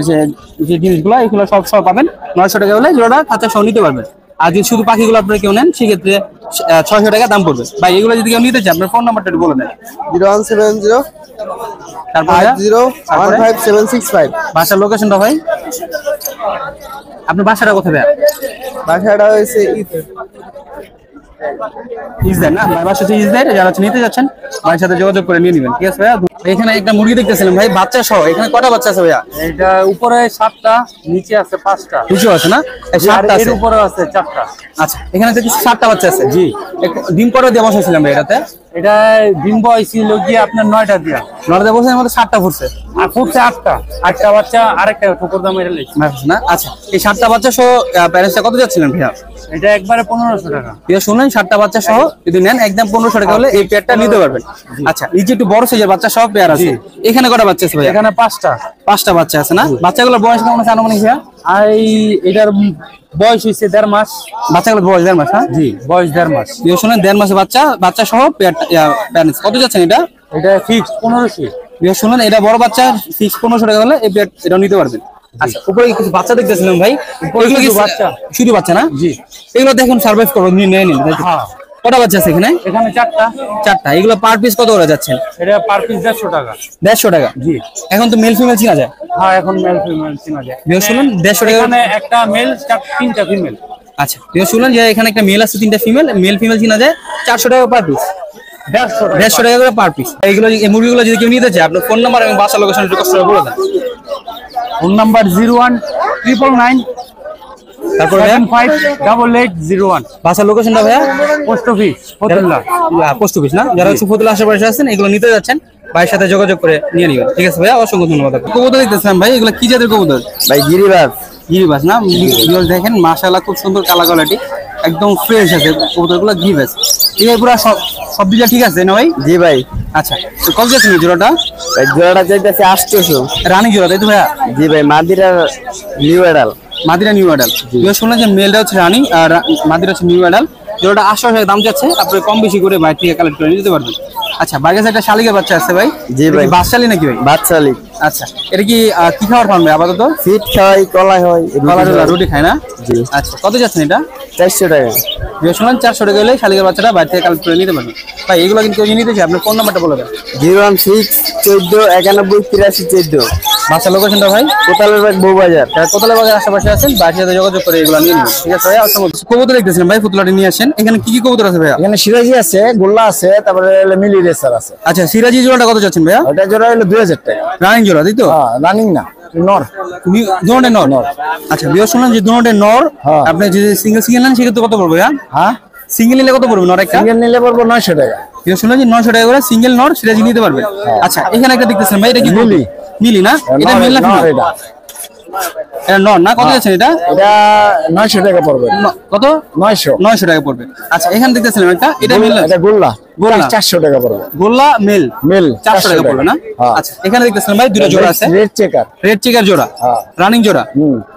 যে জিনিসগুলো এগুলো সব সহ পাবেন 900 টাকা হলে জোড়াটা খাঁচা সহ নিতে পারবেন। আর যদি শুধু পাখিগুলো আপনার কেউ নেন সেক্ষেত্রে 600 টাকা দাম পড়বে। ভাই এগুলো যদি কেউ নিতে চায় আপনার ফোন নাম্বারটা একটু বলে দেন। 0170 তারপর 50 15765। বাসার লোকেশনটা ভাই, আপনার বাসাটা কোথায় ভাই? বাসাটা হয়েছে ইসদের না ভাই, বাসা হচ্ছে ইসদের। যারা হচ্ছে নিতে যাচ্ছেন ভাইয়ের সাথে যোগাযোগ করে নিয়ে নেবেন। ঠিক আছে ভাইয়া। এখানে একটা মুরগি দেখতেছিলাম ভাই, বাচ্চা সহ। এখানে কটা বাচ্চা আছে ভাইয়া? এটা উপরে 7টা, নিচে আছে 5টা, কিছু আছে না? এই 7টা আছে, এর উপরে আছে 4টা। আচ্ছা, এখানে দেখছি 7টা বাচ্চা আছে। জি। ডিম কটা দিয়ে বসাইছিলাম ভাই এটাতে? এটা ডিম বয়সিল গিয়ে আপনার 9টা দিয়া, 9টা দিয়ে বসানোর মধ্যে 7টা ফুটছে। আর ফুটছে 8টা বাচ্চা, আরেকটা ঠোকর দাম এটা লেখছে না। আচ্ছা, এই 7টা বাচ্চা সহ প্যারেন্টসটা কত যাচ্ছিলেন ভাইয়া? এটা একবারে 1500 টাকা। ঠিক শুনলেন, 7টা বাচ্চা সহ যদি নেন একদম 1500 টাকা হলে এই পেয়ারটা নিতে পারবেন। আচ্ছা, এই যে একটু বড় সাইজের বাচ্চা সহ পেয়ার আছে, এখানে কটা বাচ্চা আছে ভাই? এখানে 5টা। 5টা বাচ্চা আছে না? বাচ্চাগুলোর বয়স কেমন আছে আনুমানিক ভাইয়া? আর এটার বয়স হয়েছে 1.5 মাস। বাচ্চাগুলোর বয়স 1.5 মাস? হ্যাঁ জি, বয়স 1.5 মাস। শুনেন, 1.5 মাসের বাচ্চা সহ প্যারেন্টস কত যাচ্ছেন এটা? এটা ফিক্স 1500। শুনলেন, এটা বড় বাচ্চা ফিক্স 1500 টাকা হলে এই পেয়ার এটা নিতে পারবেন। আচ্ছা, উপরে কিছু বাচ্চা দেখতেছিলাম ভাই, এগুলো কি বাচ্চা? শুধু বাচ্চা না? জি। এগুলো দেখুন সার্ভাইভ করবো, নিয়ে নিন। হ্যাঁ। কটা বাচ্চা আছে এখানে? এখানে 4টা। এগুলো পার পিস কত করে যাচ্ছেন? এটা পার পিস 150 টাকা। 150 টাকা? জি। এখন তো মেল ফিমেল চিনা যায়? হ্যাঁ, এখন মেল ফিমেল চিনা যায়। শুনুন, 150 টাকা। এখানে একটা মেল, 3টা ফিমেল। আচ্ছা, শুনুন যে এখানে একটা মেল আছে, 3টা ফিমেল। মেল ফিমেল চিনা যায়, 400 টাকা পার পিস। 150 টাকা করে পার পিস। এইগুলো, এই মুরগিগুলো যদি কেউ নিতে চায় আপনার ফোন নাম্বার এবং বাসা লোকেশন একটু কষ্ট করে বলে দেন। ফোন নাম্বার 0199 তারপর 758801। বাসার লোকেশনটা ভাইয়া? Post office Fatullah. Post office না? যারা হচ্ছে ফতুল্লা আশেপাশে আছেন, এগুলো নিতে যাচ্ছেন ভাইয়ের সাথে যোগাযোগ করে নিয়ে নিবেন। ঠিক আছে ভাইয়া, অসংখ্য ধন্যবাদ। কবুতর দেখতেছিলাম ভাই, এগুলো কি জাতের কবুতর? ভাই গিরিবাজ। গিরিবাজ না? দেখেন মাশাআল্লাহ, খুব সুন্দর কালার কোয়ালিটি, একদম ফ্রেশ আছে কবুতরগুলো। গিরিবাজ এই পুরো সব দিকে ঠিক আছে না ভাই? জি ভাই। আচ্ছা, তো কত যাচ্ছেন জোড়াটা? ভাই জোড়াটা চাইতেছে 800। রানিং জোড়া তাই তো ভাইয়া? জি ভাই, মাদিরা নিউ অ্যাডাল। মাদিরা নিউ অ্যাডাল। শুনলেন যে মেলটা হচ্ছে রানিং আর মাদিরা হচ্ছে নিউ অ্যাডাল। জোড়াটা 800 টাকা দাম যাচ্ছে, আপনি কম বেশি করে বাইরে থেকে কালেক্ট করে নিতে পারবেন। আচ্ছা, বাইরে কাছে একটা শালিকের বাচ্চা আছে ভাই? জি ভাই। বাচ্চালি নাকি ভাই? বাচ্চালি। আচ্ছা, এটা কি কি খাবার খান ভাই আপাতত? ফিট খাই, কলা হয়, রুটি খায় না? জি। আচ্ছা, কত যাচ্ছেন এটা? 400 টাকা। শুনলেন, 400 টাকা হলে শালিকের বাচ্চাটা বাইরে থেকে কালেক্ট করে নিতে পারবেন। ভাই এগুলো কিন্তু নিতে চাই, আপনার ফোন নাম্বারটা বলে দেন। 016 14 91 83 14। বাচ্চা লোকেশনটা ভাই? কোতালের বাগ বউবাজার। কোতলা বাজার আশেপাশে আছেন, বাইরের সাথে যোগাযোগ করে এগুলো নিয়ে নেবেন। ঠিক আছে ভাই, কবুতর দেখতেছিলাম ভাই, পুতলাটি নিয়ে আসেন। এখানে কি কি কবুতর আছে ভাইয়া? এখানে সিরাজি আছে, গোল্লা আছে, তারপরে মিলি রেসার আছে। আচ্ছা, সিরাজি জোড়াটা কত যাচ্ছেন ভাইয়া? ওটা জোড়া হলো 2000 টাকা। রানিং জোড়া তাই তো? হ্যাঁ, রানিং না, নর। দুটোতে নর? আচ্ছা, বিয়ে শুনলাম যে দুটোতে নর। হ্যাঁ। আপনি যদি সিঙ্গেল নেন সেক্ষেত্রে কত পড়বে ভাইয়া? হ্যাঁ, সিঙ্গেল নিলে কত পড়বে নর একটা? সিঙ্গেল নিলে পড়বো 900 টাকা। বিয়ে শুনলাম যে 900 টাকা করে সিঙ্গেল নর সিরাজি নিতে পারবে। আচ্ছা, এখানে একটা দেখতেছেন ভাই, এটা কি মিলি? মিলি না? এটা মিল না? নর এটা। এটা নর না? কত যাচ্ছেন এটা? এটা 900 টাকা পড়বে। কত? 900 টাকা পড়বে। আচ্ছা, এখানে দেখতেছিলাম একটা, এটা মিল না? এটা গোল্লা। গোল্লা 400 টাকা পড়বে। গোল্লা মেল মেল 400 টাকা পড়বে না? হ্যাঁ। আচ্ছা, এখানে দেখতেছিলাম ভাই দুটো জোড়া আছে, রেড চেকার। রেড চেকার জোড়া, হ্যাঁ। রানিং জোড়া।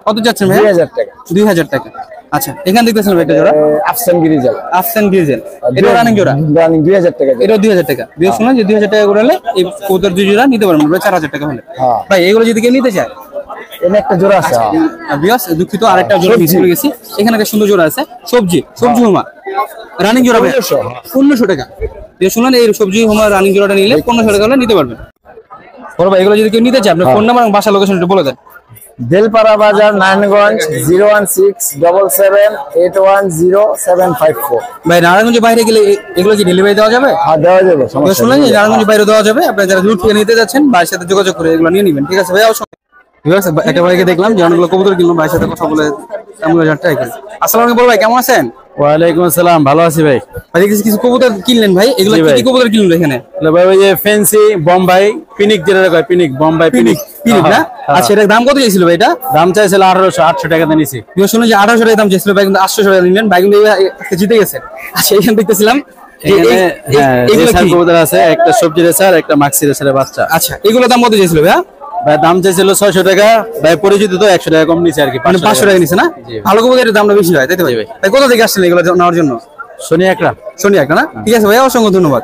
কত যাচ্ছেন ভাই? 2000 টাকা। 2000 টাকা। আচ্ছা, এখানে দেখতেছিলাম একটা জোড়া আফসান গিরিজাল। আফসান গ্রিজেল, এটা রানিং জোড়া। রানিং 2000 টাকা। এটা 2000 টাকা। বিয়ে শুনলেন যে 2000 টাকা করে হলে এই কবুতর দুই জোড়া নিতে পারবেন 4000 টাকা হলে। হ্যাঁ। ভাই এগুলো যদি কেউ নিতে চায়, এখানে একটা জোড়া আছে। বিয়াস দুঃখিত, আরেকটা জোড়া মিস করে গেছি। এখানে একটা সুন্দর জোড়া আছে, সবজি হুমা, রানিং জোড়া ভাই 1500 টাকা। শুনলেন এই সবজি হোমা রানিং জোড়াটা নিলে 1500 টাকা হলে নিতে পারবেন। বড় ভাই এগুলো যদি কেউ নিতে চায় আপনার ফোন নাম্বার এবং বাসা লোকেশন একটু বলে দেন। বেলপাড়া বাজার, নারায়ণগঞ্জ 01677810754। ভাই নারায়ণগঞ্জের বাইরে গেলে এগুলো কি ডেলিভারি দেওয়া যাবে? হ্যাঁ, দেওয়া যাবে, তো শুনলেন যে নারায়ণগঞ্জের বাইরে দেওয়া যাবে। আপনারা যারা দূর থেকে নিতে যাচ্ছেন ভাইয়ের সাথে যোগাযোগ করে এগুলো নিয়ে নেবেন, ঠিক আছে ভাই? একটা ভাইকে দেখলাম যে অনেকগুলো কবুতর কিনলাম, ভাইয়ের সাথে কথা বলে ট্রাই করি। আসসালামু আলাইকুম ভাই, কেমন আছেন? ওয়ালাইকুম আসসালাম, ভালো আছি ভাই। ভাই কিছু কবুতর কিনলেন ভাই, এগুলো কি কবুতর কিনলেন এখানে? ভাই ওই যে ফ্যান্সি বোম্বাই পিনিক, যেটা কয় পিনিক, বোম্বাই পিনিক না? আচ্ছা, এটার দাম কত চাইছিল ভাই? এটা দাম চাইছিল 1800 টাকা দিয়ে নিছি। শুনুন যে 1800 টাকা দাম চাইছিল ভাই, কিন্তু 800 টাকা নিলেন ভাই, কিন্তু জিতে গেছেন। আচ্ছা, এখানে দেখতেছিলাম কবুতর আছে, একটা সবজি রেসার, একটা মাক্সি রেসারের বাচ্চা। আচ্ছা, এগুলো দাম কত চাইছিল ভাই? ভাই দাম চাইছিল 600 টাকা, ভাই পরিচিত তো 100 টাকা কম নিছে আর কি, মানে 500 টাকা নিছে না? ভালো কবুতরের দামটা বেশি হয়, তাই তো ভাই? ভাই কোথা থেকে আসছেন এগুলো নেওয়ার জন্য? শনি একটা না? ঠিক আছে ভাই, অসংখ্য ধন্যবাদ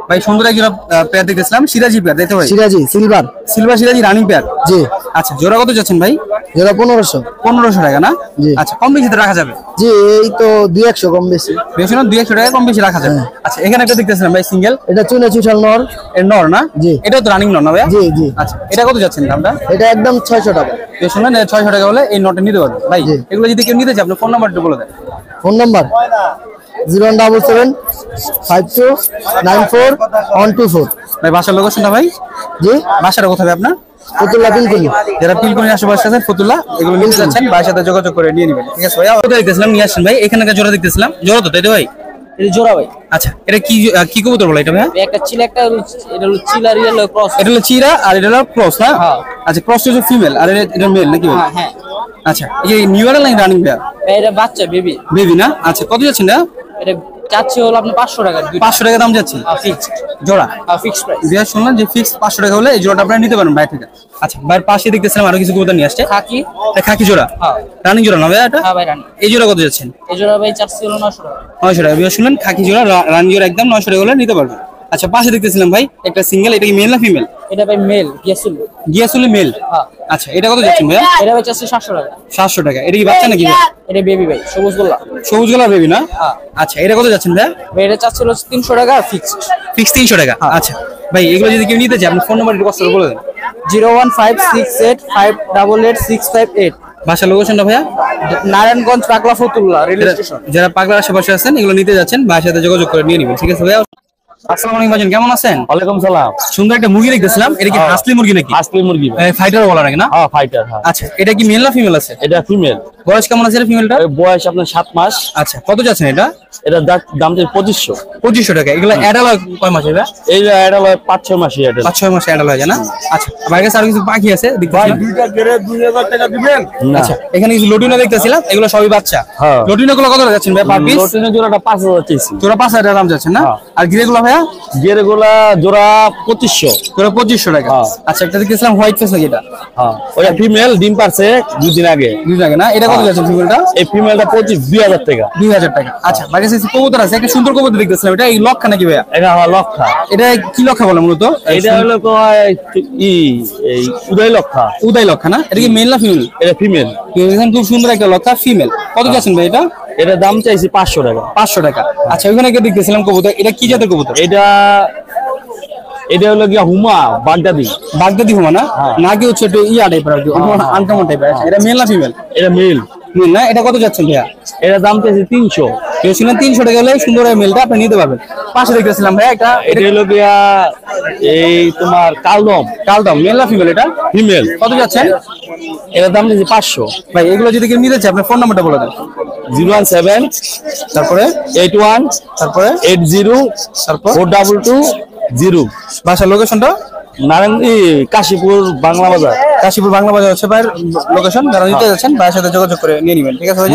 ভাই। সুন্দর একজন পেয়ার দেখতেছিলাম, সিরাজি পেয়ার, তাই তো ভাই? সিরাজি সিলভার। সিরাজি রানিং পেয়ার। জি। আচ্ছা, জোড়া কত যাচ্ছেন ভাই? যেটা 1500। 1500 টাকা না? জি। আচ্ছা, কম বেশিতে রাখা যাবে? জি, এই তো 200 কম বেশি। বেশি না, 200 টাকা কম বেশি রাখা যাবে। আচ্ছা, এখানে একটা দেখতেছিলাম ভাই সিঙ্গেল, এটা চুনে চুষাল নর। এর নর না? জি। এটাও তো রানিং নর না ভাই? জি জি। আচ্ছা, এটা কত যাচ্ছেন দামটা? এটা একদম 600 টাকা। বেশি না, 600 টাকা হলে এই নটটা নিতে পারবেন ভাই। জি। এগুলো যদি কেউ নিতে চায় আপনার ফোন নাম্বারটা বলে দেন। ফোন নাম্বার 0775294 ভাই বাসার লোকেশনটা ভাই? জি, বাসাটা কোথায় আপনার? ফতুল্লা পিনকুনি। যারা পিলকুনির আশেপাশে আছেন ফতুল্লা, এগুলো নিতে যাচ্ছেন ভাইয়ের সাথে যোগাযোগ করে নিয়ে নেবেন, ঠিক আছে ভাই? ওটা দেখতেছিলাম নিয়ে আসছেন ভাই, এখানকার জোড়া দেখতেছিলাম, জোড়া তো তাই তো ভাই? এটা জোড়া ভাই। আচ্ছা, এটা কি কবুতর বলে এটা ভাই? একটা চিলা, একটা এটা হলো চিলা রিয়েল ক্রস। এটা হলো চিরা আর এটা হলো ক্রস না? হ্যাঁ। আচ্ছা, ক্রসটা হচ্ছে ফিমেল আর এটা মেল নাকি ভাই? হ্যাঁ হ্যাঁ। আচ্ছা, এই নিউ ইয়ার নাকি রানিং পেয়ার? এটা বাচ্চা বেবি। বেবি না? আচ্ছা, কত যাচ্ছেন না? এটা চাচ্ছি হলো আপনি 500 টাকা। 500 টাকা দাম যাচ্ছে ফিক্সড জোড়া? Fixed price. বিয়া শুনলাম যে ফিক্স 500 টাকা হলে এই জোড়াটা আপনারা নিতে পারেন ভাই থেকে। আচ্ছা, ভাইয়ের পাশে দেখতেছিলাম আরো কিছু কবুতর নিয়ে আসছে। খাকি। এটা খাকি জোড়া? হ্যাঁ। রানিং জোড়া না ভাই এটা? হ্যাঁ ভাই রানি। এই জোড়া কত যাচ্ছেন? এই জোড়া ভাই চাচ্ছি হলো 900 টাকা। 900 টাকা। বিয়া শুনলেন, খাকি জোড়া রানিং জোড়া একদম 900 টাকা হলে নিতে পারবেন। আচ্ছা, পাশে দেখতেছিলাম ভাই একটা সিঙ্গেল, এটা কি মেল না ফিমেল? এটা ভাই মেল গিয়াসুল। গিয়াসুলি মেল? হ্যাঁ। আচ্ছা, এটা কত যাচ্ছেন ভাইয়া? এটা ভাই চাচ্ছি 700 টাকা। 700 টাকা। এটা কি বাচ্চা নাকি ভাই? এটা বেবি ভাই, সবুজ গোল্লা। সবুজ গোলাপ বেবি না? হ্যাঁ। আচ্ছা, এটা কত যাচ্ছেন ভাইয়া? ভাই এটা চাচ্ছি হলো 300 টাকা ফিক্সড। ফিক্স 300 টাকা। আচ্ছা ভাই, এগুলো যদি কেউ নিতে চায় আপনার ফোন নাম্বার একটু কষ্ট করে বলে দেন। 0156858885658। বাসার লোকেশনটা ভাইয়া? নারায়ণগঞ্জ পাগলা ফতুল্লা রেল স্টেশন। যারা পাগলার আশেপাশে আছেন এগুলো নিতে যাচ্ছেন ভাইয়ের সাথে যোগাযোগ করে নিয়ে নেবেন, ঠিক আছে ভাইয়া? আসসালামু আলাইকুম ভাইজান, কেমন আছেন? ওয়ালাইকুম সালাম। সুন্দর একটা মুরগি দেখতেছিলাম, এটা কি হাসলি মুরগি নাকি? হাসলি মুরগি ভাই। ফাইটার বলা নাকি না? হ্যাঁ, ফাইটার। হ্যাঁ, আচ্ছা, এটা কি মেল না ফিমেল আছে? এটা ফিমেল। বয়স কেমন আছে এটা ফিমেলটা? বয়স আপনার 7 মাস। আচ্ছা, কত যাচ্ছেন এটা? এটা দাম 2500। 2500 টাকা। এগুলো অ্যাডাল কয় মাস হবে? এই যে এটা 5-6 মাসই এটা। 5-6 মাসে অ্যাডাল হয়ে যায় না? আচ্ছা, আমার কাছে আরো কিছু পাখি আছে দেখতেছিলাম। দুইটা গেরে 2000 টাকা দিবেন? আচ্ছা, এখানে কিছু লটিনো দেখতেছিলাম, এগুলো সবই বাচ্চা। হ্যাঁ। লটিনো গুলো কত যাচ্ছেন ভাই পার পিস? লটিনের জোড়াটা 5000 চাইছি। জোড়া 5000 টাকা দাম যাচ্ছে না? হ্যাঁ। আর গিরে গুলো ভাইয়া? গেরেগুলা জোড়া 2500। জোড়া 2500 টাকা। হ্যাঁ। আচ্ছা, একটা দেখতেছিলাম হোয়াইট ফেস নাকি এটা? হ্যাঁ, ওটা ফিমেল, ডিম পারছে 2 দিন আগে। দুই টাকা না? এটা কত যাচ্ছে ফিমেলটা? এই ফিমেলটা 2000 টাকা। 2000 টাকা। আচ্ছা, আমার কাছে কিছু কবুতর আছে, একটা সুন্দর কবুতর দেখতেছিলাম, এটা এই লক্ষা নাকি ভাইয়া? এটা আমার লক্ষা। এটা কি লক্ষা বলে মূলত? এটা হলো এই উদয় লক্ষা। উদয় লক্ষা না? এটা কি মেল না ফিমেল? এটা ফিমেল। খুব সুন্দর একটা লক্ষা ফিমেল। কত যাচ্ছেন ভাই এটা? এটা দাম চাইছি 500 টাকা। 500 টাকা। আচ্ছা, ওইখানে একটা দেখতেছিলাম কবুতর, এটা কি জাতের কবুতর? এটা হলো গিয়া হুমা বাগদাদি। বাগদাদি হুমা না? নাকি হচ্ছে একটু ইয়া টাইপের আর কি, আনকমন টাইপের। এটা মেল না ফিমেল? এটা মেল। মেল না? এটা কত যাচ্ছেন ভাইয়া? এটা দাম চাইছি 300। কেউ ছিলেন 300 টাকা হলে সুন্দর মেলটা আপনি নিতে পারবেন। পাশে দেখতেছিলাম ভাই একটা, এটা হলো গিয়া এই তোমার কালদম মেল না ফিমেল এটা? ফিমেল। কত যাচ্ছেন? এটা দাম চাইছি 500। ভাই, এগুলো যদি কেউ নিতে চায় আপনার ফোন নাম্বারটা বলে দেন। 017 তারপরে 81 তারপরে 80 তারপর 4220। বাসার লোকেশনটা? কাশীপুর বাংলা বাজার। কাশীপুর বাংলা বাজার হচ্ছে ভাইয়ের লোকেশন। যারা নিতে যাচ্ছেন ভাইয়ের সাথে যোগাযোগ করে নিয়ে নেবেন, ঠিক আছে ভাই?